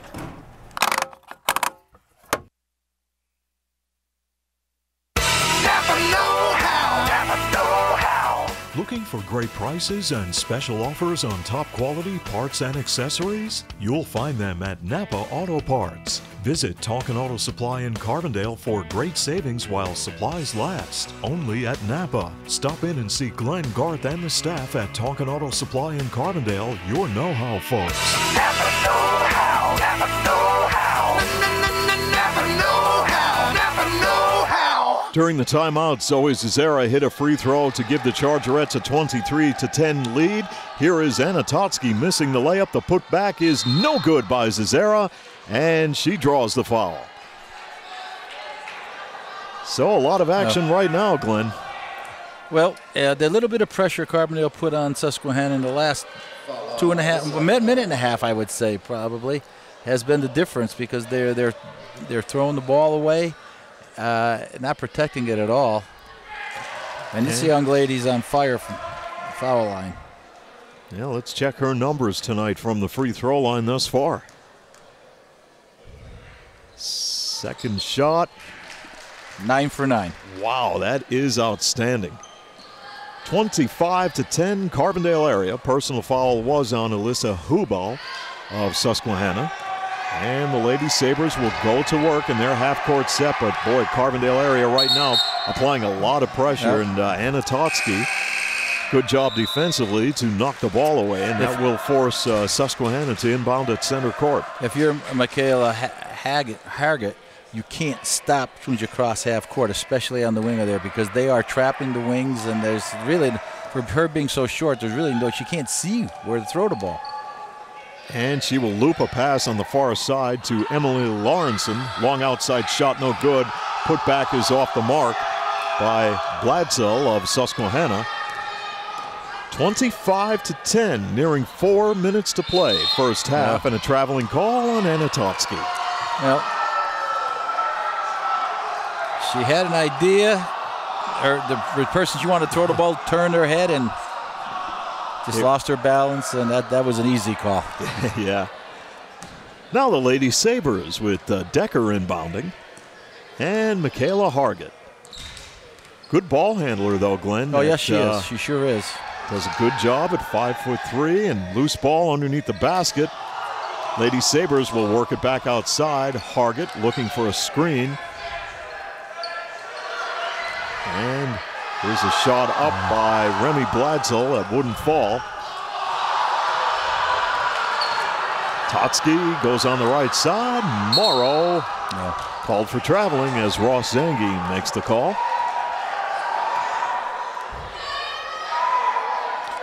Looking for great prices and special offers on top quality parts and accessories? You'll find them at Napa Auto Parts. Visit Tonkin Auto Supply in Carbondale for great savings while supplies last. Only at Napa. Stop in and see Glenn, Garth, and the staff at Tonkin Auto Supply in Carbondale, your know-how folks. Napa know-how. Napa know-how. Napa know-how. Napa know-how. During the timeout, Zoe Zizera hit a free throw to give the Chargerettes a 23-10 lead. Here is Anna Totsky missing the layup. The putback is no good by Zizera, and she draws the foul. So a lot of action right now, Glenn. Well, the little bit of pressure Carbondale put on Susquehanna in the last minute and a half, I would say, probably, has been the difference because they're throwing the ball away. Not protecting it at all. And this young lady's on fire from the foul line. Yeah, let's check her numbers tonight from the free throw line thus far. Second shot. 9 for 9. Wow, that is outstanding. 25-10 Carbondale area. Personal foul was on Alyssa Hubal of Susquehanna. And the Lady Sabres will go to work in their half-court set. But, boy, Carbondale area right now applying a lot of pressure. Yep. And Anna Totsky, good job defensively to knock the ball away. And that will force Susquehanna to inbound at center court. If you're Michaela Hargett, you can't stop as soon as you cross half court, especially on the wing of there, because they are trapping the wings. And there's really, for her being so short, there's really no, she can't see where to throw the ball. And she will loop a pass on the far side to Emily Lawrenson. Long outside shot, no good. Putback is off the mark by Bladzel of Susquehanna. 25-10, nearing 4 minutes to play. First half, and a traveling call on Anna Totsky. Well, she had an idea, or the person she wanted to throw the ball turned her head and just lost her balance, and that was an easy call. Yeah. Now the Lady Sabres with Decker inbounding and Michaela Hargett. Good ball handler, though, Glenn. Oh, yes, she is. She sure is. Does a good job at 5'3" and loose ball underneath the basket. Lady Sabres will work it back outside. Hargett looking for a screen. And here's a shot up by Remy Bladzel that wouldn't fall. Totsky goes on the right side. Morrow called for traveling as Ross Zangi makes the call.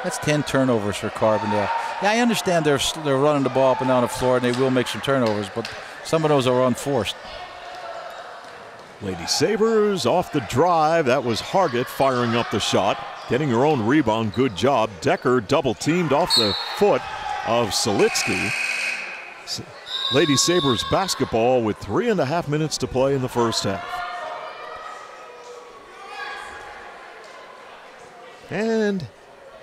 That's 10 turnovers for Carbondale. Yeah, I understand they're running the ball up and down the floor, and they will make some turnovers, but some of those are unforced. Lady Sabres off the drive. That was Hargett firing up the shot, getting her own rebound. Good job. Decker double teamed off the foot of Solitsky. Lady Sabres basketball with 3.5 minutes to play in the first half. And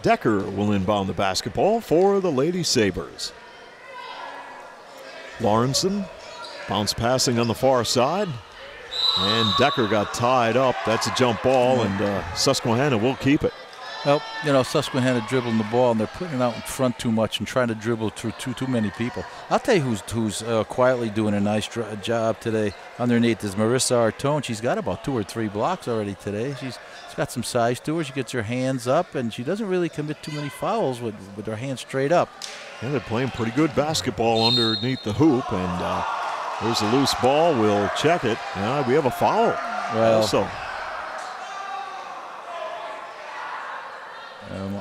Decker will inbound the basketball for the Lady Sabres. Lawrenson bounce passing on the far side. And Decker got tied up. That's a jump ball, and Susquehanna will keep it. Well, you know, Susquehanna dribbling the ball, and they're putting it out in front too much and trying to dribble through too many people. I'll tell you who's quietly doing a nice job today underneath is Marissa Artone. She's got about 2 or 3 blocks already today. She's got some size to her. She gets her hands up, and she doesn't really commit too many fouls with her hands straight up. And they're playing pretty good basketball underneath the hoop, and There's a loose ball. We'll check it. We have a foul. Well, also.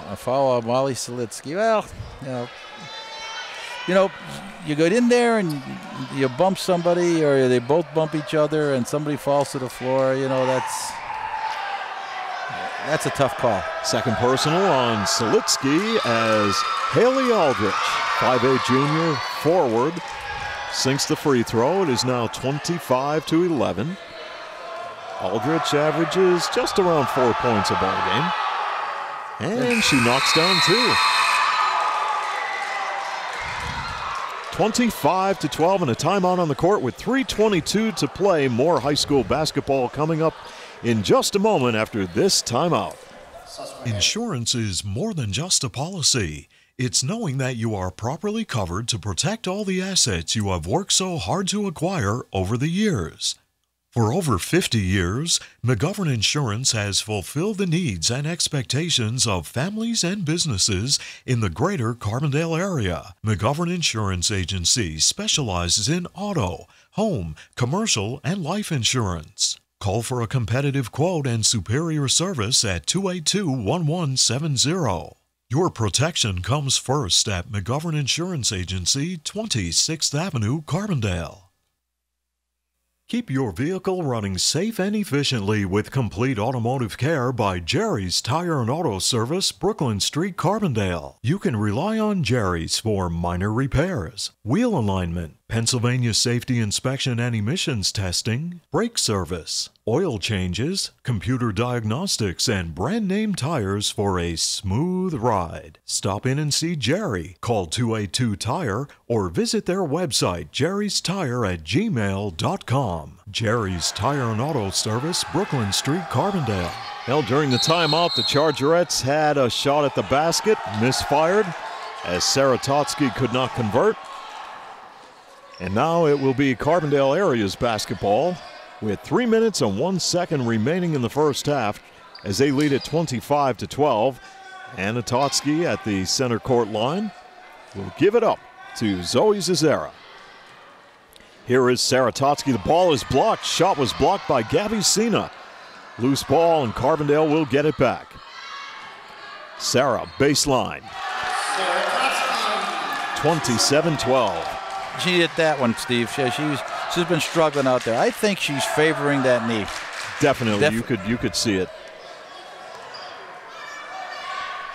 A foul on Wally Selitsky. Well, you go in there and you bump somebody, or they both bump each other, and somebody falls to the floor. That's a tough call. Second personal on Selitsky as Haley Aldrich, 5'8" junior forward, sinks the free throw. It is now 25-11. Aldrich averages just around 4 points a ball game. And she knocks down 2. 25-12 and a timeout on the court with 3:22 to play. More high school basketball coming up in just a moment after this timeout. Insurance is more than just a policy. It's knowing that you are properly covered to protect all the assets you have worked so hard to acquire over the years. For over 50 years, McGovern Insurance has fulfilled the needs and expectations of families and businesses in the greater Carbondale area. McGovern Insurance Agency specializes in auto, home, commercial, and life insurance. Call for a competitive quote and superior service at 282-1170. Your protection comes first at McGovern Insurance Agency, 26th Avenue, Carbondale. Keep your vehicle running safe and efficiently with complete automotive care by Jerry's Tire and Auto Service, Brooklyn Street, Carbondale. You can rely on Jerry's for minor repairs, wheel alignment, Pennsylvania safety inspection and emissions testing, brake service, oil changes, computer diagnostics, and brand name tires for a smooth ride. Stop in and see Jerry. Call 282-TIRE or visit their website, jerrystire@gmail.com. Jerry's Tire and Auto Service, Brooklyn Street, Carbondale. Well, during the timeout, the Chargerettes had a shot at the basket, misfired, as Sarah Totsky could not convert. And now it will be Carbondale area's basketball with 3 minutes and 1 second remaining in the first half as they lead at 25-12. Anna Totsky at the center court line will give it up to Zoe Zazera. Here is Sarah Totsky. The ball is blocked. Shot was blocked by Gabby Sina. Loose ball, and Carbondale will get it back. Sarah, baseline. 27-12. She hit that one, Steve. She's been struggling out there. I think she's favoring that knee. Definitely, you could see it.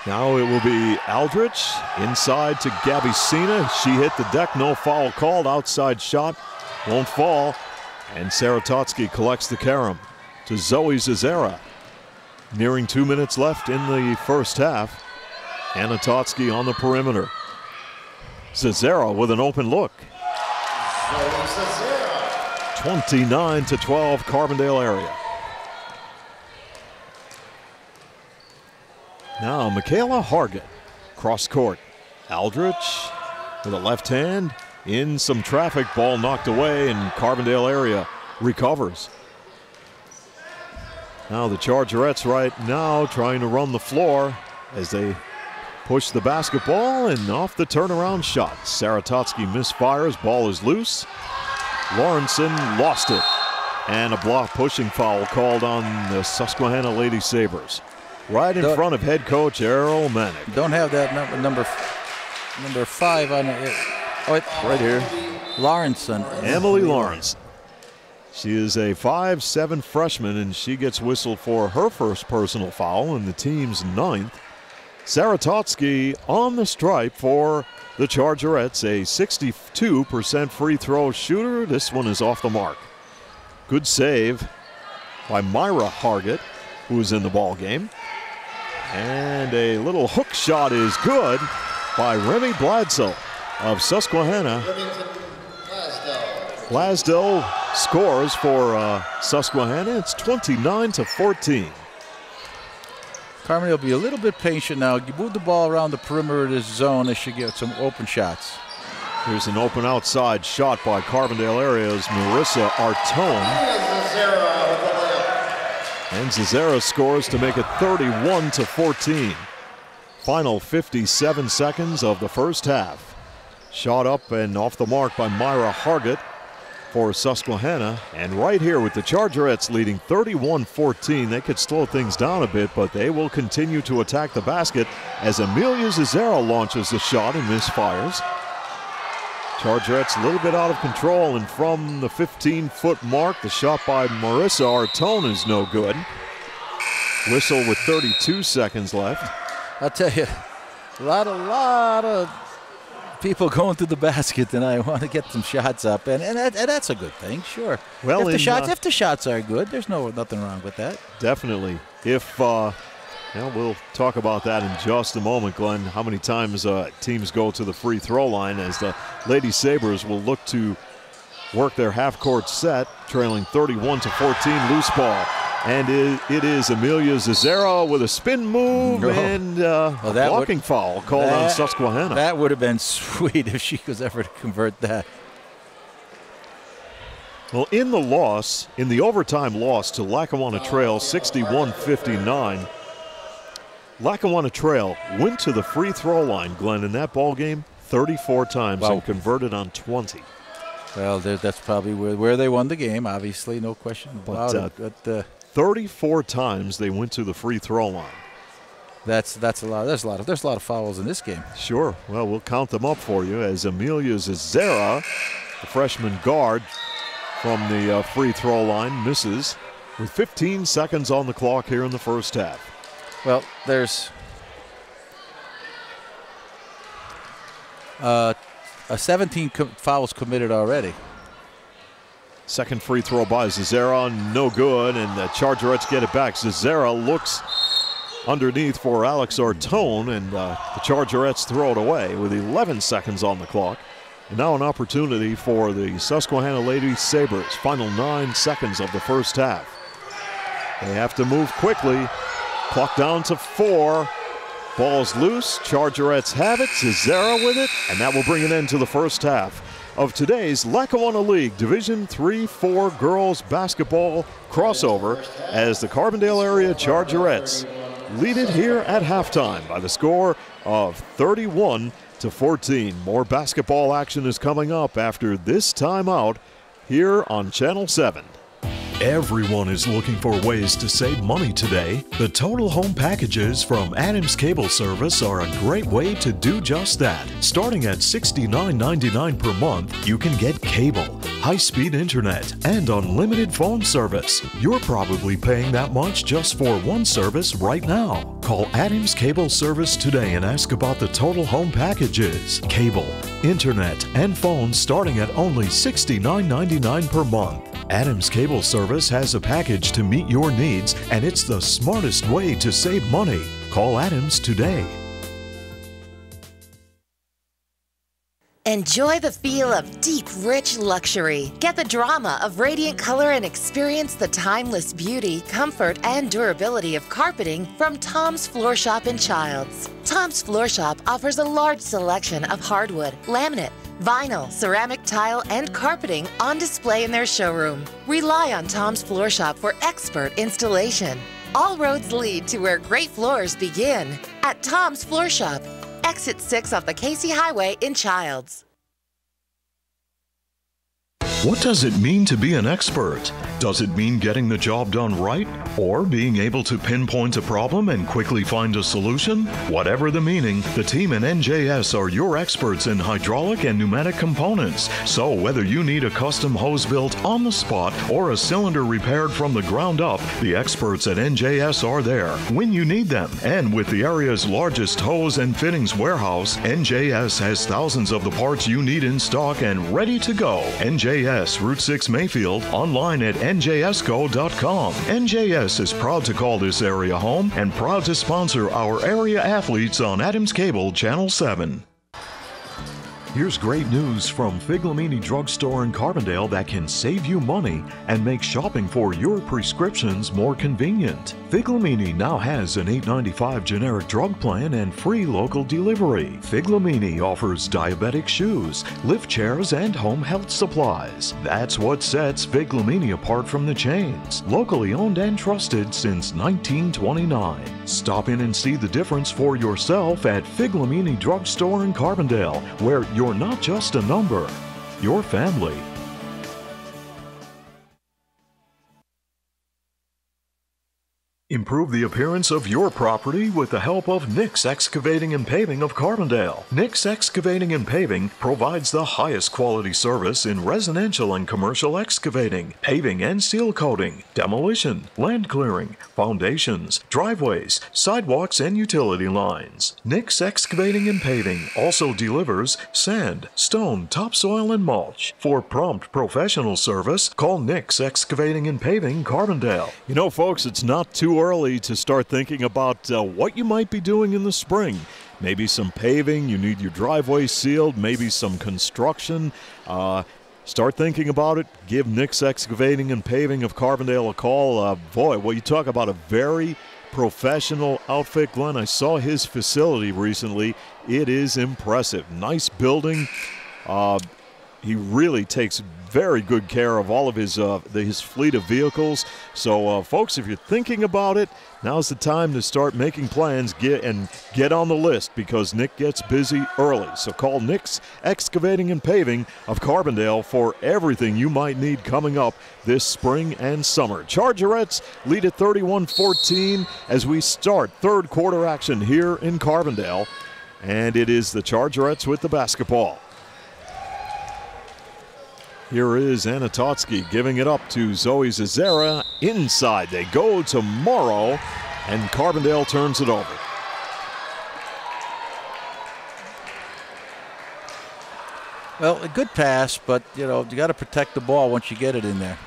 Now it will be Aldrich inside to Gabby Sina. She hit the deck, no foul called. Outside shot won't fall, and Sarah Totsky collects the carom to Zoe Zazera. Nearing 2 minutes left in the first half. Anna Totsky on the perimeter. Zazera with an open look. 29-12 Carbondale area. Now Michaela Hargett, cross court. Aldrich with a left hand, in some traffic, ball knocked away, and Carbondale area recovers. Now the Chargerettes right now trying to run the floor as they push the basketball, and off the turnaround shot. Sarah Totsky misfires, ball is loose. Lawrenson lost it, and a block pushing foul called on the Susquehanna Lady Sabres. Right in front of head coach Errol Manick. Don't have that number 5 on it. Oh, right here. Lawrenson. Emily Lawrence. She is a 5'7" freshman, and she gets whistled for her first personal foul and the team's 9th. Sarah Totsky on the stripe for the Chargerettes, a 62% free throw shooter. This one is off the mark. Good save by Myra Hargett, who is in the ball game. And a little hook shot is good by Remy Bladsoe of Susquehanna. Blasdell scores for Susquehanna. It's 29-14. Carmen will be a little bit patient now. You move the ball around the perimeter of this zone, they should get some open shots. Here's an open outside shot by Carbondale area's Marissa Artone. And Zazera scores to make it 31-14. Final 57 seconds of the first half. Shot up and off the mark by Myra Hargett for Susquehanna. And right here with the Chargerettes leading 31-14, they could slow things down a bit, but they will continue to attack the basket as Amelia Zizera launches the shot and misfires. Chargerettes a little bit out of control, and from the 15-foot mark, the shot by Marissa Artone is no good. Whistle with 32 seconds left. I'll tell you, a lot of people going to the basket tonight. Want to get some shots up, and that's a good thing, sure. Well, if the shots are good, there's nothing wrong with that. Definitely. If we'll talk about that in just a moment, Glenn. How many times teams go to the free throw line as the Lady Sabres will look to work their half-court set, trailing 31-14, loose ball. And it is Amelia Zizera with a spin move and blocking foul called on Susquehanna. That would have been sweet if she was ever to convert that. Well, in the overtime loss to Lackawanna Trail, 61-59, Lackawanna Trail went to the free throw line, Glenn, in that ball game 34 times and converted on 20. Well, that's probably where they won the game, obviously, no question about it. But 34 times they went to the free throw line. That's a lot. There's a lot of fouls in this game. Sure. Well, we'll count them up for you as Amelia Zizera, the freshman guard from the free throw line, misses with 15 seconds on the clock here in the first half. Well, there's 17 fouls committed already. Second free throw by Zizera, no good, and the Chargerettes get it back. Zizera looks underneath for Alex Artone, and the Chargerettes throw it away with 11 seconds on the clock. And now an opportunity for the Susquehanna Lady Sabres. Final 9 seconds of the first half. They have to move quickly. Clock down to 4. Ball's loose. Chargerettes have it. Zizera with it, and that will bring an end to the first half of today's Lackawanna League Division III-IV girls basketball crossover as the Carbondale area Chargerettes lead it here at halftime by the score of 31-14. More basketball action is coming up after this timeout here on Channel 7. Everyone is looking for ways to save money today. The Total Home Packages from Adams Cable Service are a great way to do just that. Starting at $69.99 per month, you can get cable, high-speed internet, and unlimited phone service. You're probably paying that much just for one service right now. Call Adams Cable Service today and ask about the Total Home Packages. Cable, internet, and phones starting at only $69.99 per month. Adams Cable Service has a package to meet your needs, and it's the smartest way to save money. Call Adams today. Enjoy the feel of deep, rich luxury. Get the drama of radiant color and experience the timeless beauty, comfort, and durability of carpeting from Tom's Floor Shop in Childs. Tom's Floor Shop offers a large selection of hardwood, laminate, vinyl, ceramic tile, and carpeting on display in their showroom. Rely on Tom's Floor Shop for expert installation. All roads lead to where great floors begin at Tom's Floor Shop. Exit 6 off the Casey Highway in Childs. What does it mean to be an expert? Does it mean getting the job done right? Or being able to pinpoint a problem and quickly find a solution? Whatever the meaning, the team in NJS are your experts in hydraulic and pneumatic components. So whether you need a custom hose built on the spot or a cylinder repaired from the ground up, the experts at NJS are there when you need them. And with the area's largest hose and fittings warehouse, NJS has thousands of the parts you need in stock and ready to go. NJS, Route 6 Mayfield, online at njsco.com. NJS is proud to call this area home and proud to sponsor our area athletes on Adams Cable Channel 7. Here's great news from Figlamini Drugstore in Carbondale that can save you money and make shopping for your prescriptions more convenient. Figlamini now has an $8.95 generic drug plan and free local delivery. Figlamini offers diabetic shoes, lift chairs, and home health supplies. That's what sets Figlamini apart from the chains. Locally owned and trusted since 1929. Stop in and see the difference for yourself at Figlamini Drugstore in Carbondale, where you're not just a number, you're family. Improve the appearance of your property with the help of Nick's Excavating and Paving of Carbondale. Nick's Excavating and Paving provides the highest quality service in residential and commercial excavating, paving and seal coating, demolition, land clearing, foundations, driveways, sidewalks, and utility lines. Nick's Excavating and Paving also delivers sand, stone, topsoil, and mulch. For prompt professional service, call Nick's Excavating and Paving Carbondale. You know, folks, it's not too early to start thinking about what you might be doing in the spring. Maybe some paving, you need your driveway sealed, maybe some construction. Start thinking about it. Give Nick's Excavating and Paving of Carbondale a call. Boy, well, you talk about a very professional outfit, Glenn. I saw his facility recently. It is impressive. Nice building. He really takes very good care of all of his fleet of vehicles. So, folks, if you're thinking about it, now's the time to start making plans. Get on the list because Nick gets busy early. So call Nick's Excavating and Paving of Carbondale for everything you might need coming up this spring and summer. Chargerettes lead at 31-14 as we start third quarter action here in Carbondale. And it is the Chargerettes with the basketball. Here is Anatotsky giving it up to Zoe Zazera. Inside they go to Morrow, and Carbondale turns it over. Well, a good pass, but, you got to protect the ball once you get it in there.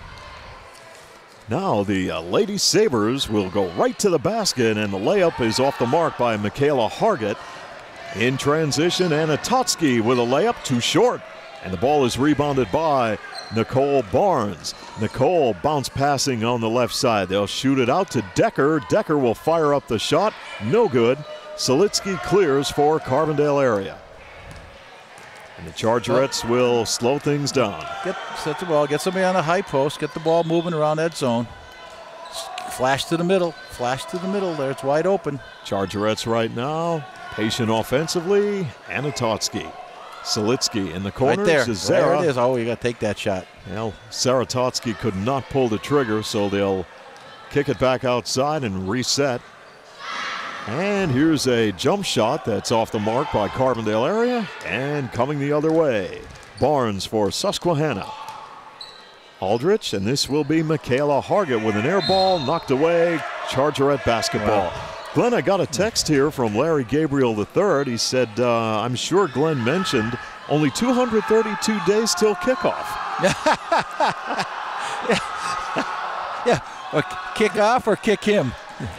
Now the Lady Sabres will go right to the basket, and the layup is off the mark by Michaela Hargett. In transition, Anatotsky with a layup, too short. And the ball is rebounded by Nicole Barnes. Nicole bounce passing on the left side. They'll shoot it out to Decker. Decker will fire up the shot. No good. Salitsky clears for Carbondale area. And the Chargerettes will slow things down. Set the ball. Get somebody on a high post. Get the ball moving around that zone. Flash to the middle. Flash to the middle there. It's wide open. Chargerettes right now. Patient offensively. Anatotsky. Salitsky in the corner. Right there. There it is. Oh, you got to take that shot. Well, Saratotsky could not pull the trigger, so they'll kick it back outside and reset. And here's a jump shot that's off the mark by Carbondale area and coming the other way. Barnes for Susquehanna. Aldrich, and this will be Michaela Hargett with an air ball knocked away. Chargerette basketball. Wow. Glenn, I got a text here from Larry Gabriel III. He said, I'm sure Glenn mentioned only 232 days till kickoff. Yeah. Or kick off or kick him.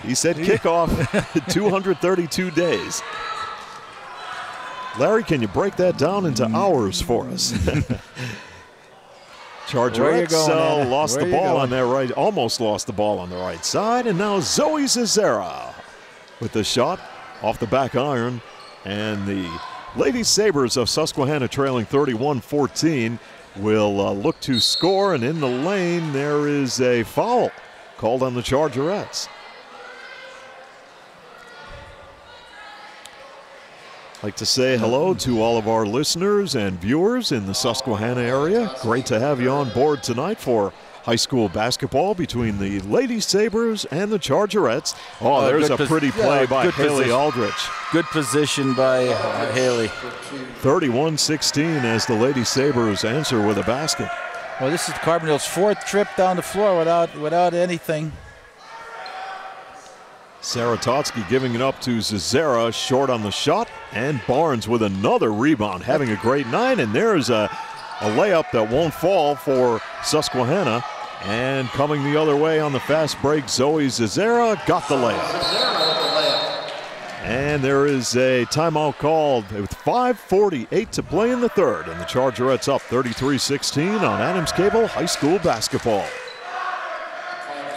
He said kickoff 232 days. Larry, can you break that down into hours for us? Chargerettes lost the ball on their right, almost lost the ball on the right side, and now Zoe Zazera with the shot off the back iron, and the Lady Sabres of Susquehanna trailing 31-14 will look to score, and in the lane there is a foul called on the Chargerettes. I'd like to say hello to all of our listeners and viewers in the Susquehanna area. Great to have you on board tonight for high school basketball between the Lady Sabres and the Chargerettes. Oh, there's a pretty play by Haley Aldrich. Good position by Haley. 31-16 as the Lady Sabres answer with a basket. Well, this is Carbondale's fourth trip down the floor without anything. Saratotsky giving it up to Zazera, short on the shot, and Barnes with another rebound, having a great night, and there's a layup that won't fall for Susquehanna. And coming the other way on the fast break, Zoe Zazera got the layup. And there is a timeout called with 5:48 to play in the third, and the Chargerettes up 33-16 on Adams Cable High School basketball.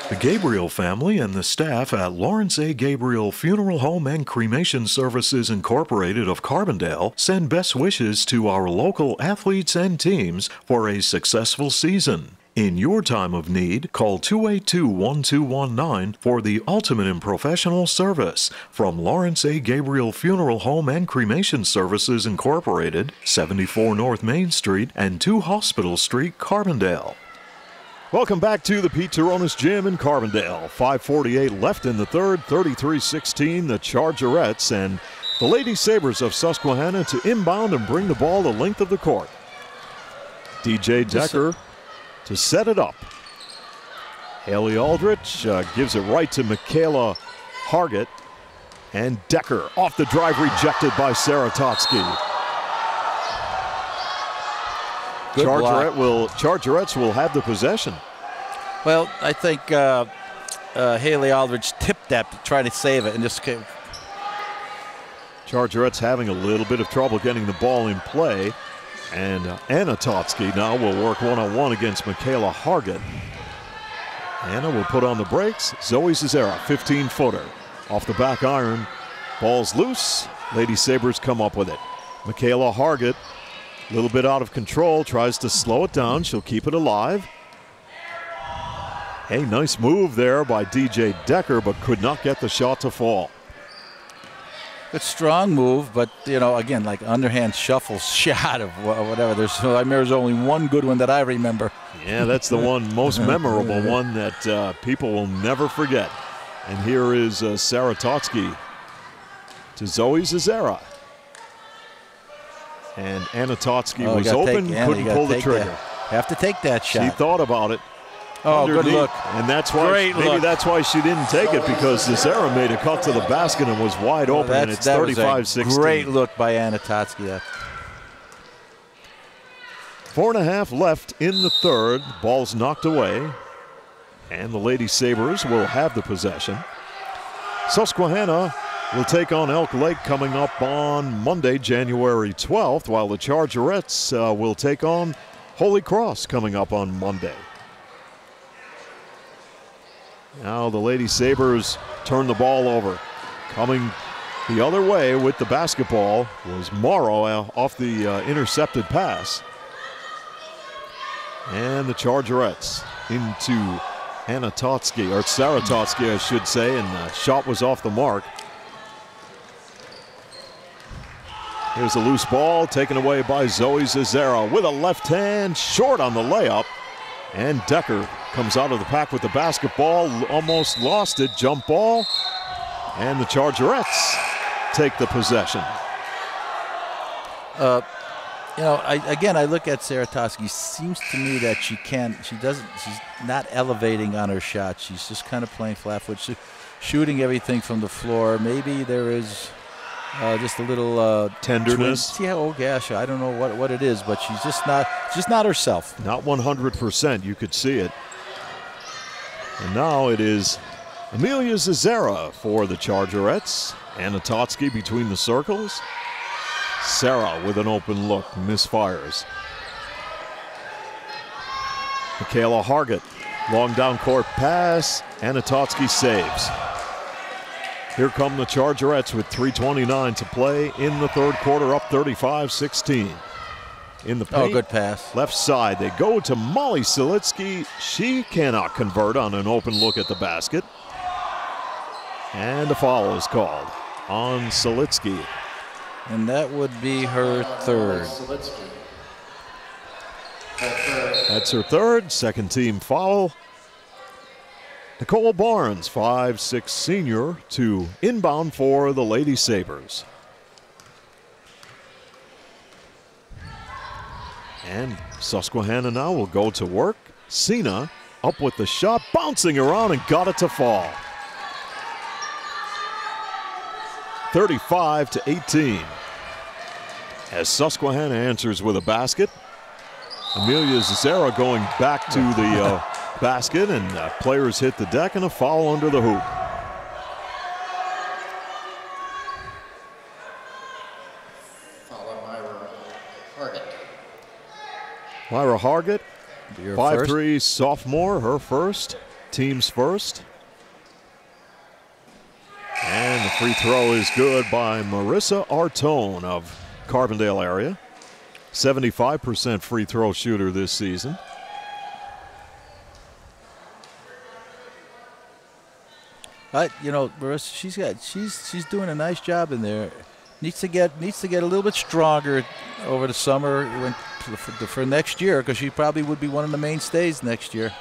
The Gabriel family and the staff at Lawrence A. Gabriel Funeral Home and Cremation Services Incorporated of Carbondale send best wishes to our local athletes and teams for a successful season. In your time of need, call 282-1219 for the ultimate in professional service from Lawrence A. Gabriel Funeral Home and Cremation Services Incorporated, 74 North Main Street and 2 Hospital Street, Carbondale. Welcome back to the Pete Turonis Gym in Carbondale. 5:48 left in the third, 33-16, the Chargerettes and the Lady Sabres of Susquehanna to inbound and bring the ball the length of the court. DJ Decker to set it up. Haley Aldrich gives it right to Michaela Hargett. And Decker off the drive, rejected by Sarah Totsky. Chargerettes will have the possession. Well, I think Haley Aldridge tipped that to try to save it and just came. Chargerettes having a little bit of trouble getting the ball in play. And Anna Totsky now will work one-on-one against Michaela Hargett. Anna will put on the brakes. Zoe Cesara, 15-footer. Off the back iron. Ball's loose. Lady Sabres come up with it. Michaela Hargett, a little bit out of control, tries to slow it down. She'll keep it alive. Hey, nice move there by DJ Decker, but could not get the shot to fall. Good strong move, but again, like underhand shuffle shot of whatever. There's only one good one that I remember. Yeah, that's the one most memorable one that people will never forget. And here is Sarah Totsky to Zoe Cesara. And Anna Totsky was open, couldn't pull the trigger. Have to take that shot. She thought about it. Oh, underneath, good look. And that's why that's why she didn't take it, because Cesara made a cut to the basket and was wide open, and it's 35-16. Great look by Anna Totsky. 4.5 left in the third. Ball's knocked away. And the Lady Sabres will have the possession. Susquehanna will take on Elk Lake coming up on Monday, January 12th, while the Chargerettes will take on Holy Cross coming up on Monday. Now the Lady Sabres turn the ball over. Coming the other way with the basketball was Morrow off the intercepted pass. And the Chargerettes into Anna Totsky, or Sarah Totsky, I should say, and the shot was off the mark. Here's a loose ball taken away by Zoe Cesara with a left hand, short on the layup. And Decker comes out of the pack with the basketball, almost lost it, jump ball. And the Chargerettes take the possession. I look at Sarah Totsky. Seems to me that she's not elevating on her shot. She's just kind of playing flat foot, shooting everything from the floor. Maybe there is just a little tenderness. Yeah, oh gosh, I don't know what it is, but she's just not herself. Not 100%. You could see it. And now it is Amelia Cesara for the Chargerettes. Anna Totsky between the circles. Sarah with an open look, misfires. Michaela Hargett, long down court pass. Anna Totsky saves. Here come the Chargerettes with 3:29 to play in the third quarter, up 35-16. In the paint, good pass. Left side, they go to Molly Silitsky. She cannot convert on an open look at the basket. And a foul is called on Silitsky. And that would be her third. That's her third, second team foul. Nicole Barnes, 5'6" senior, to inbound for the Lady Sabres. And Susquehanna now will go to work. Cena up with the shot, bouncing around and got it to fall. 35-18. As Susquehanna answers with a basket. Amelia Cesara going back to the basket, and players hit the deck, and a foul under the hoop. Foul on Myra Hargett. Myra Hargett, 5'3" sophomore, her first, team's first. And the free throw is good by Marissa Artone of Carbondale area. 75% free throw shooter this season. Marissa, she's doing a nice job in there. Needs to get a little bit stronger over the summer for next year, because she probably would be one of the mainstays next year.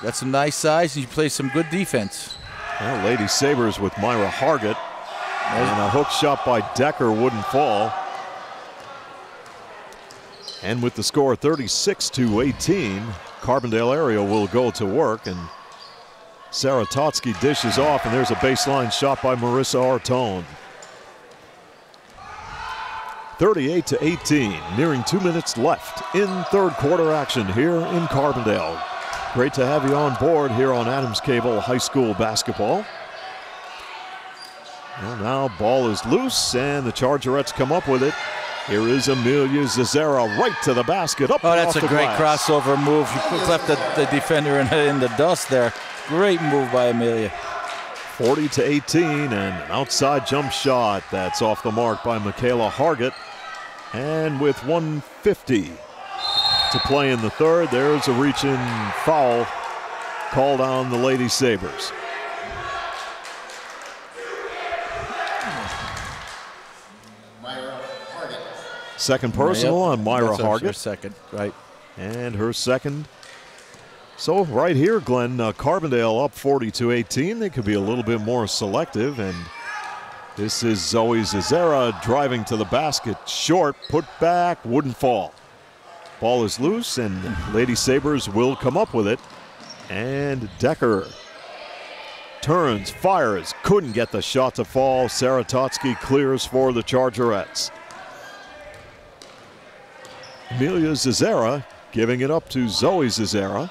got some nice size, and you play some good defense. Well, Lady Sabres with Myra Hargett. And a hook shot by Decker wouldn't fall. And with the score 36-18, Carbondale area will go to work, and Sarah Totsky dishes off, and there's a baseline shot by Marissa Artone. 38-18, nearing 2 minutes left in third quarter action here in Carbondale. Great to have you on board here on Adams Cable High School basketball. Well, now ball is loose, and the Chargerettes come up with it. Here is Amelia Zazera right to the basket. Up oh, that's off a the great glass. crossover move. She left the defender in the dust there. Great move by Amelia. 40-18, and an outside jump shot that's off the mark by Michaela Hargett. And with 1:50 to play in the third, there's a reach-in foul called on the Lady Sabres. Second personal on Myra Hargett. Her second, right. And her second. So right here, Glenn, Carbondale up 40-18. They could be a little bit more selective, and this is Zoe Zazera driving to the basket. Short, put back, wouldn't fall. Ball is loose, and Lady Sabres will come up with it. And Decker turns, fires, couldn't get the shot to fall. Sarah Totsky clears for the Chargerettes. Amelia Zazera giving it up to Zoe Zazera.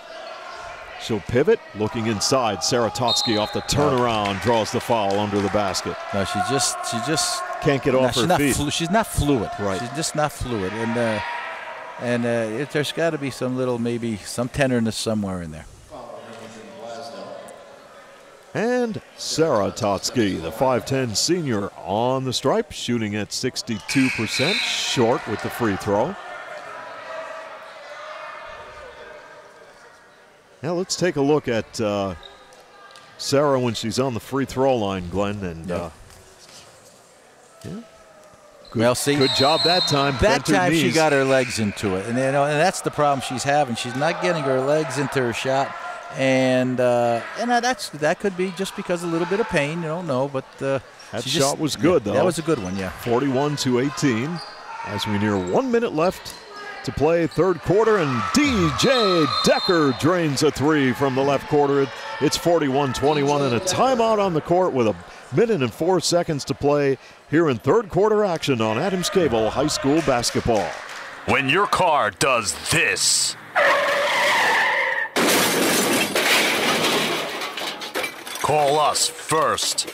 She'll pivot, looking inside. Sarah Totsky off the turnaround, draws the foul under the basket. No, she just can't get off her feet. She's not fluid. Right. She's just not fluid, and there's got to be maybe some tenderness somewhere in there. And Sarah Totsky, the 5'10 senior, on the stripe, shooting at 62%, short with the free throw. Now let's take a look at Sarah when she's on the free throw line, Glenn. And good job that time. That time she got her legs into it, and that's the problem she's having. She's not getting her legs into her shot, and that could be just because of a little bit of pain. You don't know, but that shot was good though. That was a good one, yeah. 41-18, as we near 1 minute left to play third quarter, and DJ Decker drains a three from the left quarter. It's 41-21 and a timeout on the court with 1 minute and 4 seconds to play here in third quarter action on Adams Cable High School basketball. When your car does this. Call us first.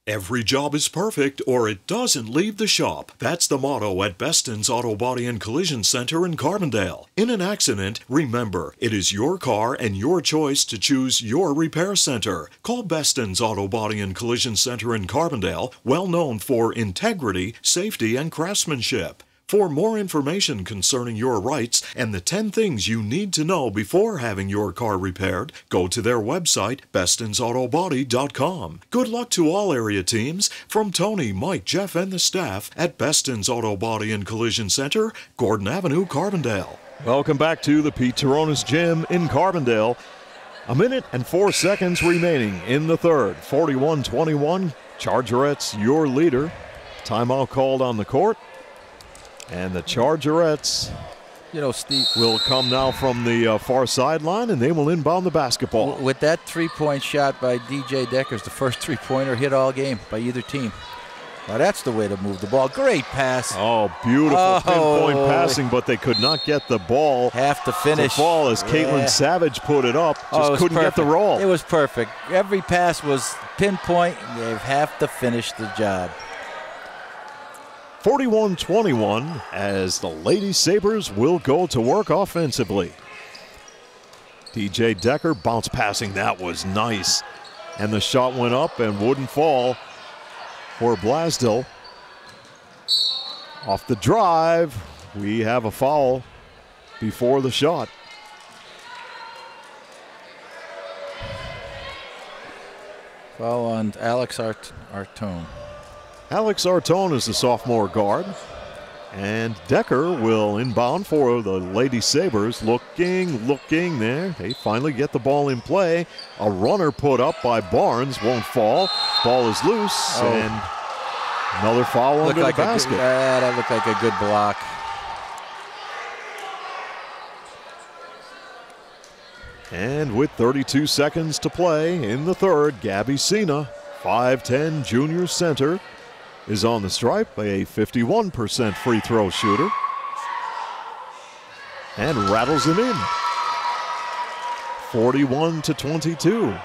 Every job is perfect, or it doesn't leave the shop. That's the motto at Beston's Auto Body and Collision Center in Carbondale. In an accident, remember, it is your car and your choice to choose your repair center. Call Beston's Auto Body and Collision Center in Carbondale, well known for integrity, safety, and craftsmanship. For more information concerning your rights and the 10 things you need to know before having your car repaired, go to their website, bestonsautobody.com. Good luck to all area teams from Tony, Mike, Jeff, and the staff at Beston's Auto Body and Collision Center, Gordon Avenue, Carbondale. Welcome back to the Pete Taronis Gym in Carbondale. 1 minute and 4 seconds remaining in the third. 41-21. Chargerettes, your leader. Timeout called on the court. And the Chargerettes Steve, will come now from the far sideline, and they will inbound the basketball. With that three-point shot by DJ Decker, the first three-pointer hit all game by either team. Now that's the way to move the ball. Great pass. Oh, beautiful pinpoint passing, but they could not get the ball. Have to finish. To fall as Caitlin Savage put it up. Just couldn't get the roll. It was perfect. Every pass was pinpoint. They have to finish the job. 41-21 as the Lady Sabres will go to work offensively. DJ Decker bounce passing. That was nice. And the shot went up and wouldn't fall for Blasdell. Off the drive, we have a foul before the shot. Foul on Alex Artone. Alex Artone is the sophomore guard. And Decker will inbound for the Lady Sabres. Looking there. They finally get the ball in play. A runner put up by Barnes won't fall. Ball is loose and another foul under the basket. That looked like a good block. And with 32 seconds to play in the third, Gabby Sina, 5'10" junior center, is on the stripe, a 51% free throw shooter, and rattles it in. 41-22.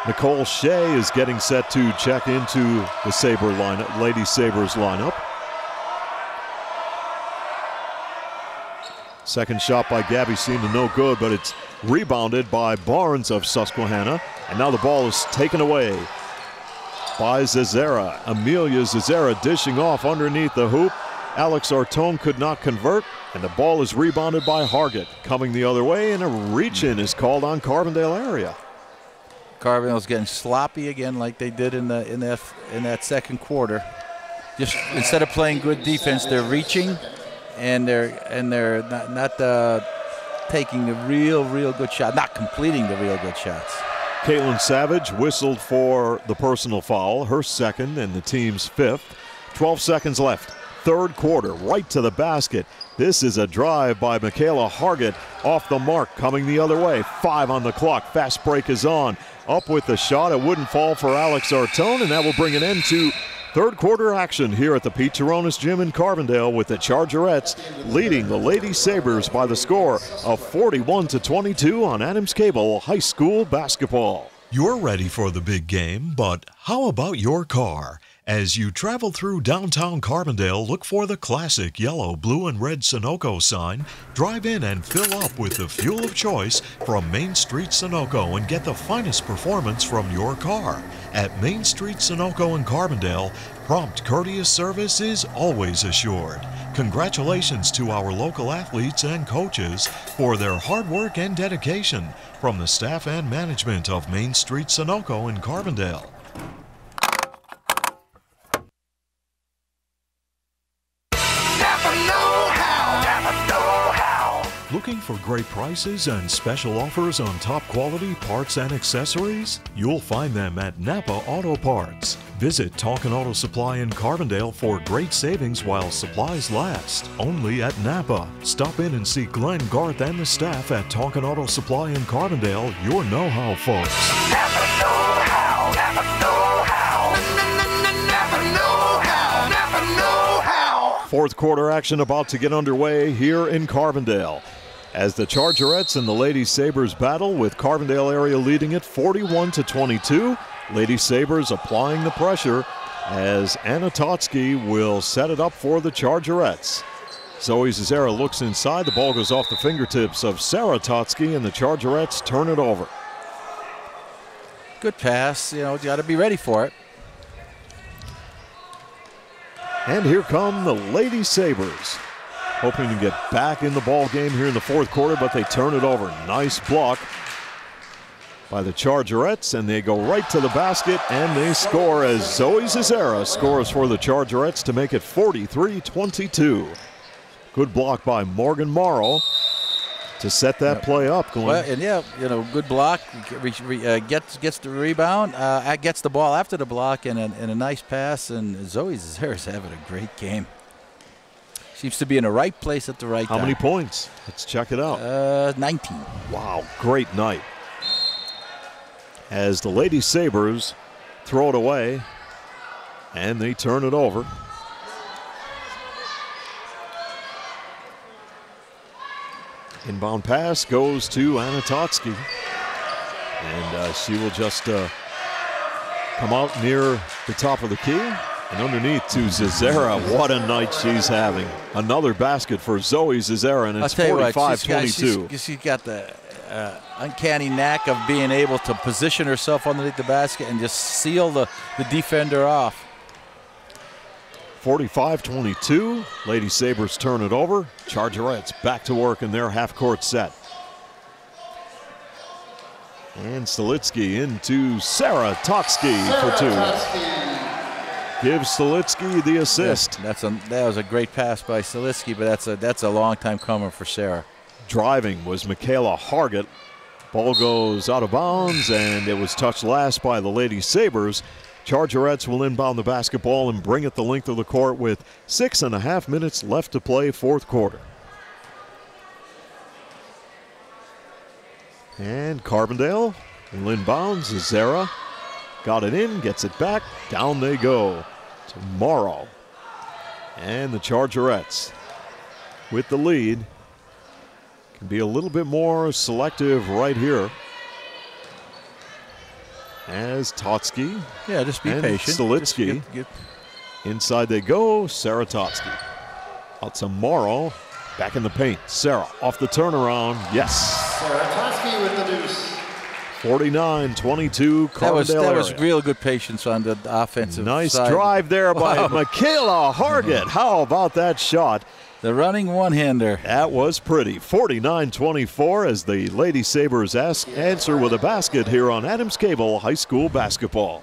Nicole Shea is getting set to check into the Lady Sabres lineup. Second shot by Gabby Sina, no good, but it's rebounded by Barnes of Susquehanna, and now the ball is taken away by Zazera. Amelia Zazera dishing off underneath the hoop. Alex Artone could not convert, and the ball is rebounded by Hargett. Coming the other way, and a reach-in is called on Carbondale area. Carbondale's getting sloppy again, like they did in that second quarter. Just instead of playing good defense, they're reaching, and they're not taking the real good shot, not completing the real good shots. Caitlin Savage whistled for the personal foul, her second and the team's fifth. 12 seconds left. Third quarter, right to the basket. This is a drive by Michaela Hargett off the mark, coming the other way. 5 on the clock. Fast break is on. Up with the shot. It wouldn't fall for Alex Artone, and that will bring an end to third quarter action here at the Pete Turonis Gym in Carbondale, with the Chargerettes leading the Lady Sabres by the score of 41-22 on Adams Cable High School basketball. You're ready for the big game, but how about your car? As you travel through downtown Carbondale, look for the classic yellow, blue, and red Sunoco sign. Drive in and fill up with the fuel of choice from Main Street Sunoco and get the finest performance from your car. At Main Street Sunoco in Carbondale, prompt, courteous service is always assured. Congratulations to our local athletes and coaches for their hard work and dedication. From the staff and management of Main Street Sunoco in Carbondale. Looking for great prices and special offers on top quality parts and accessories? You'll find them at Napa Auto Parts. Visit Tonkin Auto Supply in Carbondale for great savings while supplies last. Only at Napa. Stop in and see Glenn, Garth, and the staff at Tonkin Auto Supply in Carbondale, your know-how folks. Napa know-how. Napa know-how. Napa know-how. Napa know-how. Fourth quarter action about to get underway here in Carbondale, as the Chargerettes and the Lady Sabres battle, with Carbondale area leading it 41-22. Lady Sabres applying the pressure as Anna Totsky will set it up for the Chargerettes. Zoe Zazera looks inside. The ball goes off the fingertips of Sarah Totsky, and the Chargerettes turn it over. Good pass. You got to be ready for it. And here come the Lady Sabres, hoping to get back in the ball game here in the fourth quarter, but they turn it over. Nice block by the Chargerettes, and they go right to the basket, and they score as Zoe Zazera scores for the Chargerettes to make it 43-22. Good block by Morgan Morrow to set that play up. Well, and good block. Gets the rebound, gets the ball after the block, and a nice pass. And Zoe Zazera's having a great game. Seems to be in the right place at the right time. How many points? Let's check it out. 19. Wow, great night. As the Lady Sabres throw it away, and they turn it over. Inbound pass goes to Anna Totsky, and she will just come out near the top of the key and underneath to Zazera. What a night she's having. Another basket for Zoe Zazera, and it's 45-22. She's got the uncanny knack of being able to position herself underneath the basket and just seal the defender off. 45-22. Lady Sabres turn it over. Chargerettes back to work in their half-court set. And Stolitsky into Sarah Totsky for two. gives Solitsky the assist. Yeah, that was a great pass by Solitsky, but that's a long time coming for Sarah. Driving was Michaela Hargett. Ball goes out of bounds, and it was touched last by the Lady Sabres. Chargerettes will inbound the basketball and bring it the length of the court with 6.5 minutes left to play, fourth quarter. And Carbondale will inbounds. Zara got it in, gets it back. Down they go to Morrow. And the Chargerettes with the lead can be a little bit more selective right here. As Totsky, yeah, just be and patient. Solitsky. Inside they go. Sarah Totsky. Out to Morrow. Back in the paint. Sarah off the turnaround. Yes. Sarah Totsky with the deuce. 49-22 Carbondale That was area. real good patience on the offensive Nice side. drive there by Wow. Michaela Hargett. How about that shot? The running one-hander. That was pretty. 49-24 as the Lady Sabres answer with a basket here on Adams Cable High School Basketball.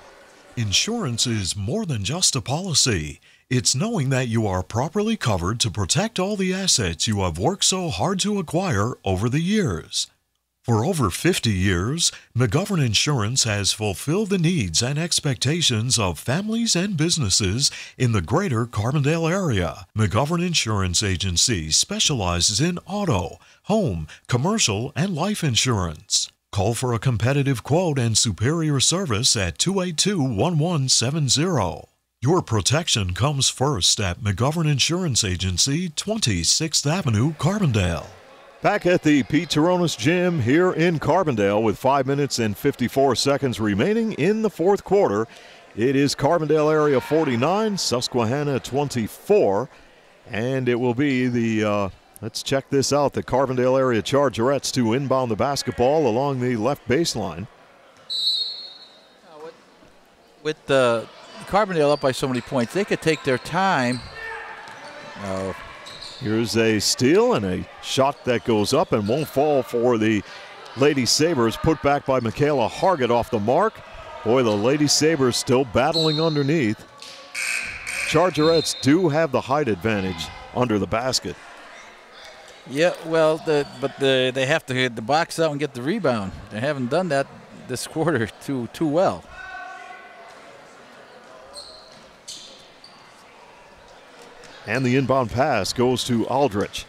Insurance is more than just a policy. It's knowing that you are properly covered to protect all the assets you have worked so hard to acquire over the years. For over 50 years, McGovern Insurance has fulfilled the needs and expectations of families and businesses in the greater Carbondale area. McGovern Insurance Agency specializes in auto, home, commercial, and life insurance. Call for a competitive quote and superior service at 282-1170. Your protection comes first at McGovern Insurance Agency, 26th Avenue, Carbondale. Back at the Pete Turonis Gym here in Carbondale with 5 minutes and 54 seconds remaining in the fourth quarter. It is Carbondale area 49, Susquehanna 24, and it will be the, let's check this out, the Carbondale area Chargerettes to inbound the basketball along the left baseline. With the Carbondale up by so many points, they could take their time. Here's a steal and a shot that goes up and won't fall for the Lady Sabres. Put back by Michaela Hargett off the mark. Boy, the Lady Sabres still battling underneath. Chargerettes do have the height advantage under the basket. Yeah, well, they have to hit the box out and get the rebound. They haven't done that this quarter too well. And the inbound pass goes to Aldrich.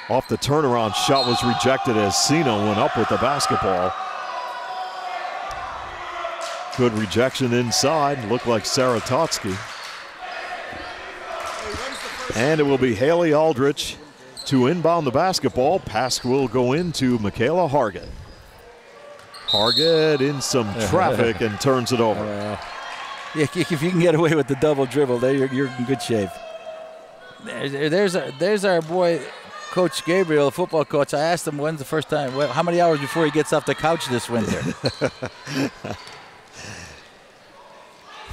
Off the turnaround, shot was rejected as Sino went up with the basketball. Good rejection inside. Looked like Sarah Totsky. And it will be Haley Aldrich to inbound the basketball. Pass will go into Michaela Hargett. Hargett in some traffic and turns it over. Yeah, if you can get away with the double dribble, there you're in good shape. There's our boy, Coach Gabriel, the football coach. I asked him when's the first time, how many hours before he gets off the couch this winter.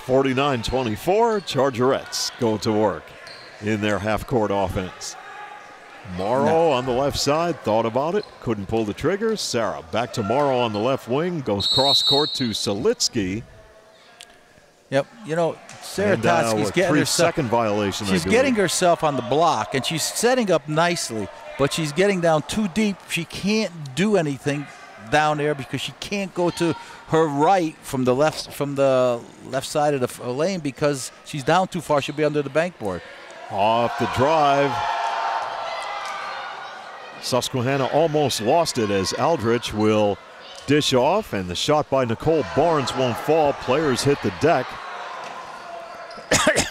49-24, Chargerettes go to work in their half-court offense. Morrow on the left side, thought about it, couldn't pull the trigger. Sarah back to Morrow on the left wing, goes cross-court to Solitsky. Yep, you know, Sarah Totsky's getting herself. 3-second violation. She's getting herself on the block, and she's setting up nicely, but she's getting down too deep. She can't do anything down there because she can't go to her right from the left side of the lane because she's down too far. She'll be under the bankboard. Off the drive. Susquehanna almost lost it as Aldrich will dish off, and the shot by Nicole Barnes won't fall. Players hit the deck.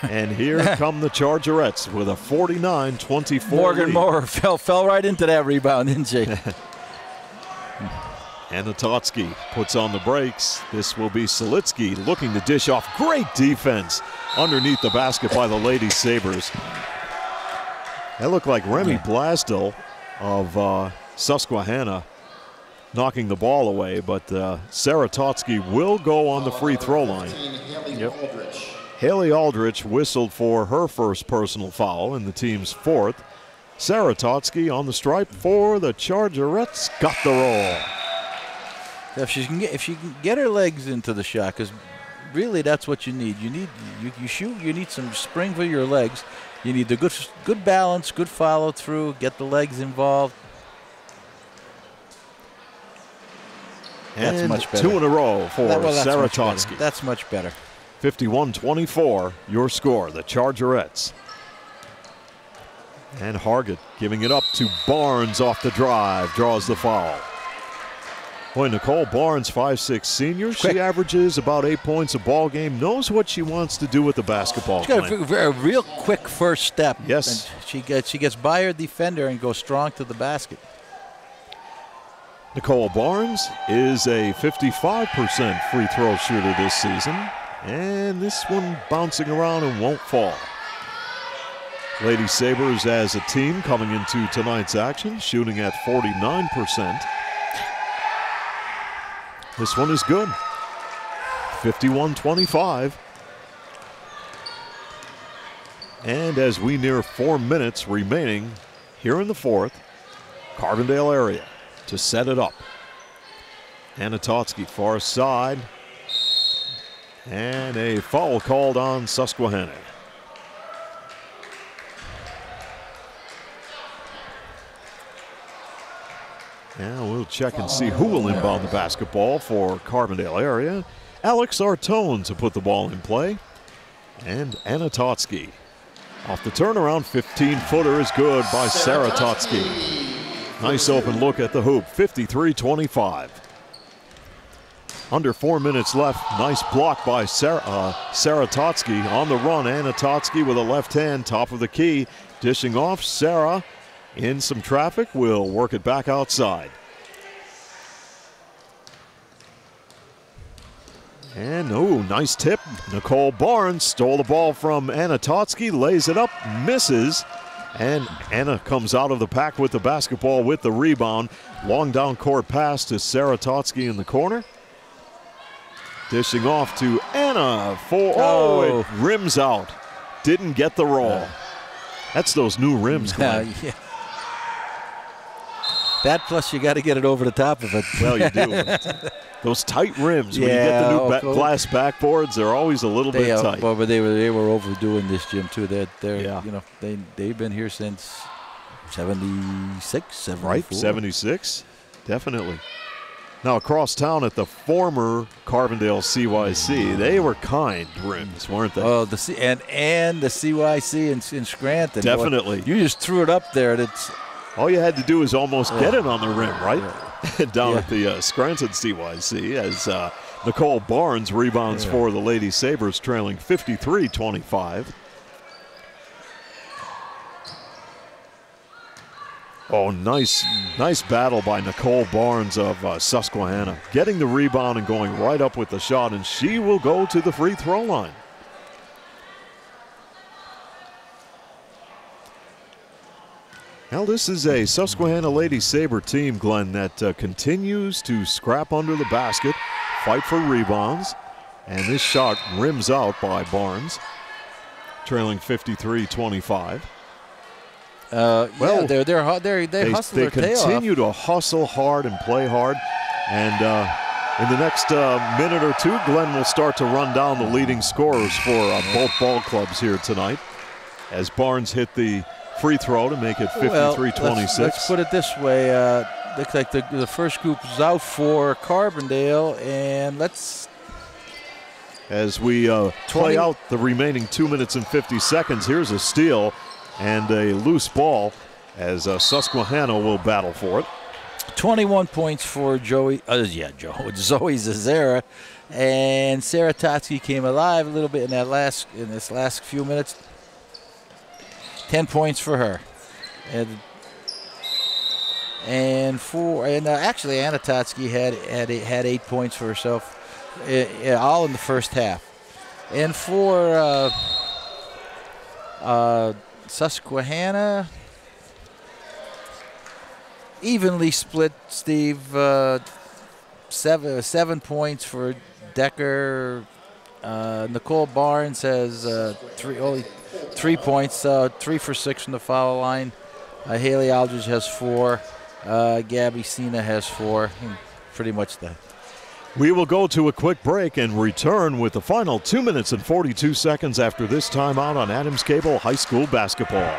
And here come the Chargerettes with a 49-24 Morgan lead. Moore fell right into that rebound, didn't she? And the Totsky puts on the brakes. This will be Solitsky looking to dish off. Great defense underneath the basket by the Lady Sabres. That looked like Remy Blasdell of Susquehanna knocking the ball away, but Sarah Totsky will go on the free throw line. Haley Aldrich whistled for her first personal foul and the team's fourth. Sarah Totsky on the stripe for the Chargerettes. Got the roll. If she can get her legs into the shot, because really that's what you need. You shoot. You need some spring for your legs. You need the good balance, good follow through. Get the legs involved. And that's much better. 2 in a row for Saratotsky. That's much better. 51-24, your score, the Chargerettes. And Hargett giving it up to Barnes off the drive, draws the foul. Boy, Nicole Barnes, 5'6" senior. She averages about 8 points a ball game, knows what she wants to do with the basketball. She's got a real quick first step. Yes. And she gets by her defender and goes strong to the basket. Nicole Barnes is a 55% free throw shooter this season. And this one bouncing around and won't fall. Lady Sabres as a team coming into tonight's action, shooting at 49%. This one is good. 51-25. And as we near 4 minutes remaining here in the fourth, Carbondale area to set it up. Anatotsky far side. And a foul called on Susquehanna. And we'll check and see who will inbound the basketball for Carbondale area. Alex Artone to put the ball in play. And Anatotsky. Off the turnaround, 15-footer is good by Saratotsky. Nice open look at the hoop, 53-25. Under 4 minutes left. Nice block by Saratotsky on the run. Anatotsky with a left hand, top of the key. Dishing off. Sarah in some traffic. Will work it back outside. And, nice tip. Nicole Barnes stole the ball from Anatotsky. Lays it up. Misses. And Anna comes out of the pack with the basketball with the rebound. Long down court pass to Saratotsky in the corner. Dishing off to Anna for, it rims out. Didn't get the roll. That's those new rims, Glenn. Yeah. That plus you got to get it over the top of it. Well, you do. Those tight rims, when you get the new glass backboards, they're always a little bit tight. Well, but they were overdoing this, Jim, too. They've been here since 76, 74. Right, 76, definitely. Now, across town at the former Carbondale CYC, they were kind rims, weren't they? Oh, the CYC in Scranton. Definitely. Boy, you just threw it up there. All you had to do is almost get it on the rim, right? Down at the Scranton CYC as Nicole Barnes rebounds for the Lady Sabres, trailing 53-25. Oh, nice battle by Nicole Barnes of Susquehanna. Getting the rebound and going right up with the shot, and she will go to the free throw line. Now, this is a Susquehanna Lady Sabre team, Glenn, that continues to scrap under the basket, fight for rebounds, and this shot rims out by Barnes, trailing 53-25. They hustle their tail off. Continue to hustle hard and play hard, and in the next minute or two, Glenn will start to run down the leading scorers for both ball clubs here tonight, as Barnes hit the free throw to make it 53-26. Let's put it this way. Looks like the first group is out for Carbondale, and as we play out the remaining 2 minutes and 50 seconds, here's a steal and a loose ball as Susquehanna will battle for it. 21 points for Zoe Zazera, and Saratotsky came alive a little bit in this last few minutes. 10 points for her, and actually Anatotsky had 8 points for herself, all in the first half. And for Susquehanna, evenly split, Steve. 7 points for Decker. Nicole Barnes has only 3 points, 3 for 6 from the foul line. Haley Aldridge has 4. Gabby Sina has 4. Pretty much that. We will go to a quick break and return with the final 2 minutes and 42 seconds after this timeout on Adams Cable High School basketball.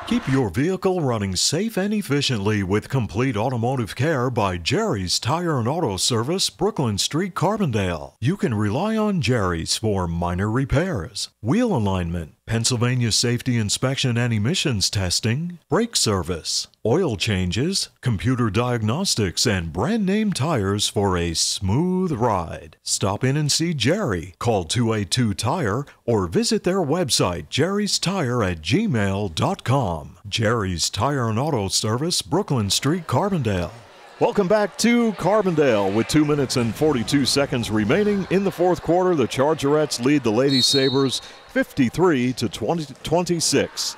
Keep your vehicle running safe and efficiently with complete automotive care by Jerry's Tire and Auto Service, Brooklyn Street, Carbondale. You can rely on Jerry's for minor repairs, wheel alignment, Pennsylvania safety inspection and emissions testing, brake service, oil changes, computer diagnostics, and brand name tires for a smooth ride. Stop in and see Jerry. Call 282-TIRE or visit their website, jerrystire@gmail.com. Jerry's Tire and Auto Service, Brooklyn Street, Carbondale. Welcome back to Carbondale with 2 minutes and 42 seconds remaining in the fourth quarter. The Chargerettes lead the Lady Sabres 53-26.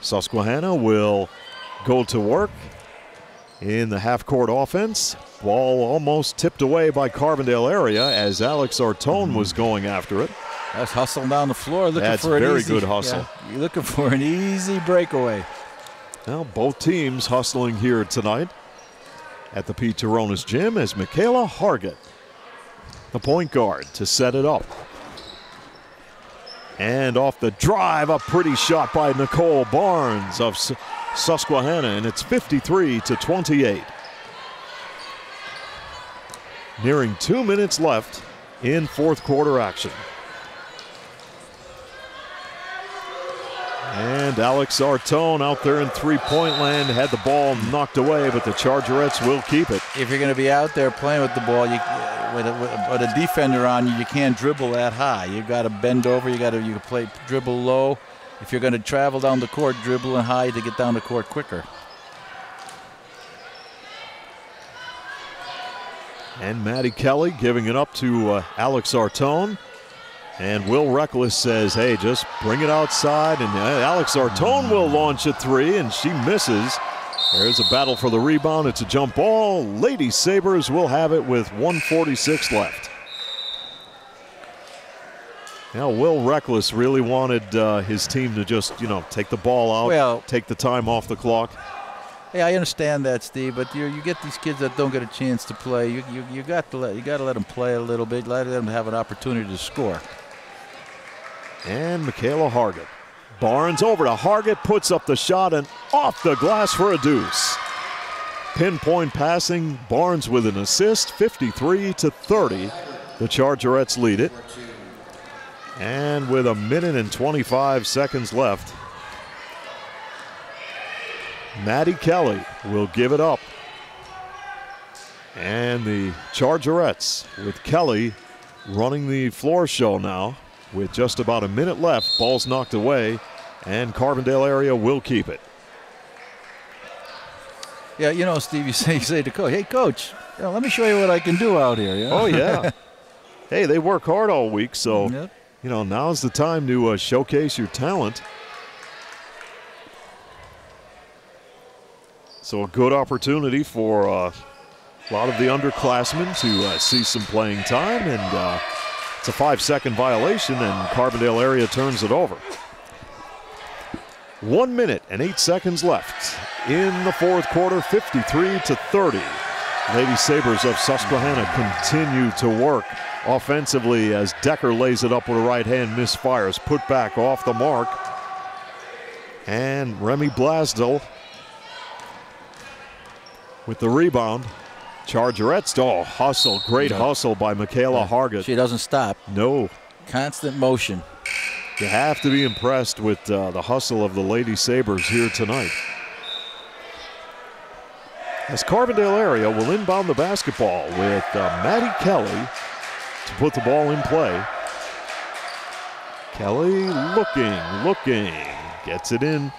Susquehanna will go to work in the half-court offense. Ball almost tipped away by Carbondale area as Alex Artone was going after it. That's hustling down the floor looking That's for an very easy, good hustle. Yeah, you're looking for an easy breakaway. Well, both teams hustling here tonight at the Pete Turonis Gym as Michaela Hargett, the point guard, to set it up. And off the drive, a pretty shot by Nicole Barnes of Susquehanna, and it's 53-28. Nearing 2 minutes left in fourth quarter action. And Alex Artone out there in three-point land had the ball knocked away, but the Chargerettes will keep it. If you're going to be out there playing with the ball, with a defender on you, you can't dribble that high. You got to bend over. You can play dribble low. If you're going to travel down the court, dribbling high to get down the court quicker. And Maddie Kelly giving it up to Alex Artone. And Will Reckless says, hey, just bring it outside. And Alex Artone will launch a three, and she misses. There's a battle for the rebound. It's a jump ball. Lady Sabres will have it with 1:46 left. Now, Will Reckless really wanted his team to just, take the ball out, take the time off the clock. Yeah, I understand that, Steve, but you get these kids that don't get a chance to play. You got to let them play a little bit, let them have an opportunity to score. And Michaela Hargett. Barnes over to Hargett, puts up the shot and off the glass for a deuce. Pinpoint passing, Barnes with an assist, 53-30. The Chargerettes lead it. And with a minute and 25 seconds left, Maddie Kelly will give it up. And the Chargerettes with Kelly running the floor show now. With just about a minute left, ball's knocked away, and Carbondale area will keep it. Yeah, Steve, you say to the coach, hey, coach, let me show you what I can do out here. Oh, yeah. Hey, they work hard all week, so, Yep. Now's the time to showcase your talent. So a good opportunity for a lot of the underclassmen to see some playing time, and it's a 5-second violation, and Carbondale area turns it over. 1 minute and 8 seconds left in the fourth quarter, 53-30. Lady Sabres of Susquehanna continue to work offensively as Decker lays it up with a right hand, misfires, put back off the mark. And Remy Blasdell with the rebound. Chargerettes, hustle, great hustle by Michaela Hargett. She doesn't stop. No. Constant motion. You have to be impressed with the hustle of the Lady Sabres here tonight. As Carbondale area will inbound the basketball with Maddie Kelly to put the ball in play. Kelly looking, gets it in.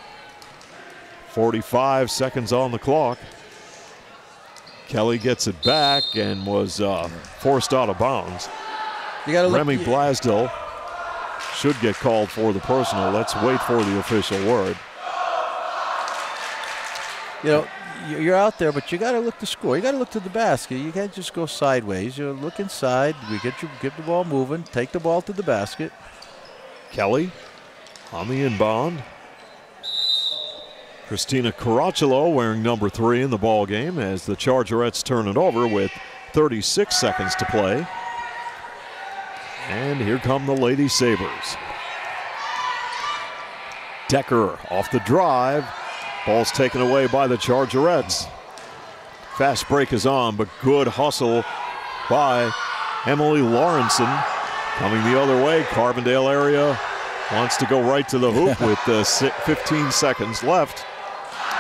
45 seconds on the clock. Kelly gets it back and was forced out of bounds. Remy Blasdell should get called for the personal. Let's wait for the official word. You're out there, but you got to look to score. You got to look to the basket. You can't just go sideways. You look inside. We get the ball moving. Take the ball to the basket. Kelly on the inbound. Christina Caracciolo wearing number 3 in the ball game as the Chargerettes turn it over with 36 seconds to play. And here come the Lady Sabres. Decker off the drive. Ball's taken away by the Chargerettes. Fast break is on, but good hustle by Emily Lawrenson. Coming the other way, Carbondale area wants to go right to the hoop with 15 seconds left.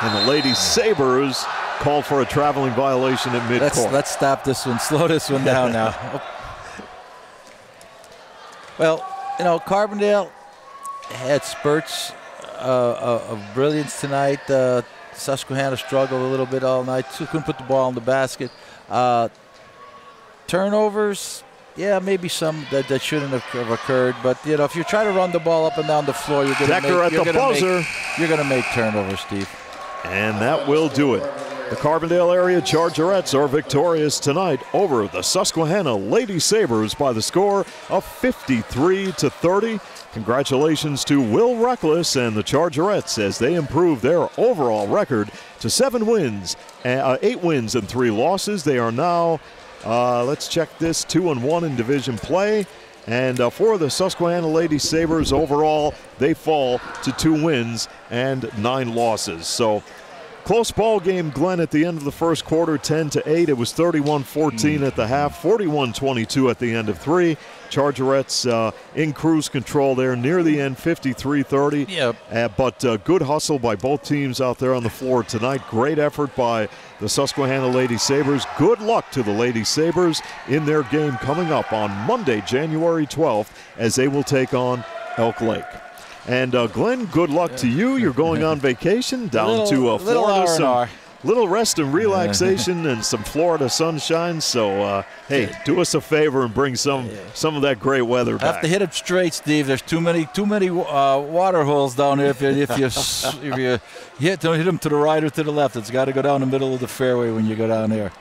And the Lady Sabres called for a traveling violation at midcourt. Let's stop this one. Slow this one down now. Well, you know, Carbondale had spurts of brilliance tonight. Susquehanna struggled a little bit all night. Couldn't put the ball in the basket. Turnovers, yeah, maybe some that shouldn't have occurred. But you know, if you try to run the ball up and down the floor, you're going to make turnovers, Steve. And that will do it. The Carbondale area Chargerettes are victorious tonight over the Susquehanna Lady Sabres by the score of 53-30. Congratulations to Will Reckless and the Chargerettes as they improve their overall record to 8 wins and 3 losses. They are now, let's check this, 2-1 in division play. And for the Susquehanna Lady Sabres overall, they fall to 2 wins and 9 losses. So close ball game, Glenn, at the end of the first quarter, 10-8. It was 31-14 at the half, 41-22 at the end of 3. Chargerettes in cruise control there near the end, 53-30. Yep. But good hustle by both teams out there on the floor tonight. Great effort by the Susquehanna Lady Sabres. Good luck to the Lady Sabres in their game coming up on Monday, January 12th, as they will take on Elk Lake. And Glenn, good luck to you. You're going on vacation down to Florida. Little rest and relaxation and some Florida sunshine. So, hey, do us a favor and bring some of that great weather back. Have to hit it straight, Steve. There's too many water holes down there. If you don't hit them to the right or to the left. It's got to go down the middle of the fairway when you go down there.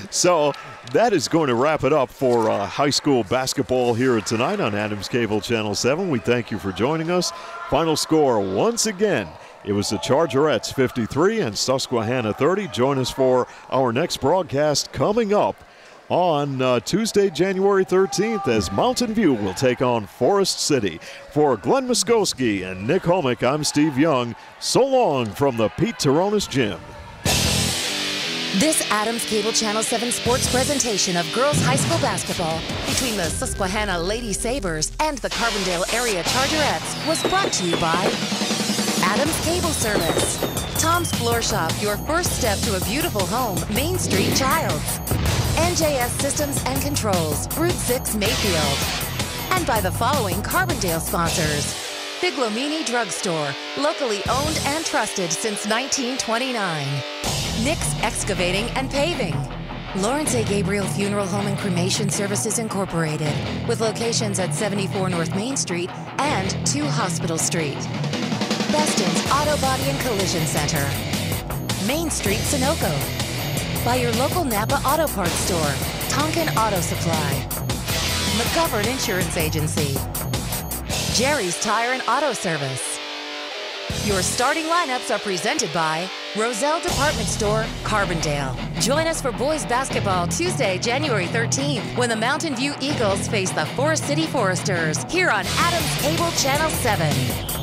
So that is going to wrap it up for high school basketball here tonight on Adams Cable Channel 7. We thank you for joining us. Final score once again. It was the Chargerettes 53 and Susquehanna 30. Join us for our next broadcast coming up on Tuesday, January 13th, as Mountain View will take on Forest City. For Glenn Muskowski and Nick Homick, I'm Steve Young. So long from the Pete Taronis Gym. This Adams Cable Channel 7 sports presentation of girls high school basketball between the Susquehanna Lady Sabres and the Carbondale area Chargerettes was brought to you by Adams Cable Service, Tom's Floor Shop, your first step to a beautiful home, Main Street, Childs, NJS Systems and Controls, Route 6, Mayfield, and by the following Carbondale sponsors: Biglomini Drugstore, locally owned and trusted since 1929, Nick's Excavating and Paving, Lawrence A. Gabriel Funeral Home and Cremation Services Incorporated, with locations at 74 North Main Street and 2 Hospital Street, Beston's Auto Body and Collision Center, Main Street, Sunoco, by your local Napa Auto Parts store, Tonkin Auto Supply, McGovern Insurance Agency, Jerry's Tire and Auto Service. Your starting lineups are presented by Roselle Department Store, Carbondale. Join us for boys basketball Tuesday, January 13th, when the Mountain View Eagles face the Forest City Foresters here on Adams Cable Channel 7.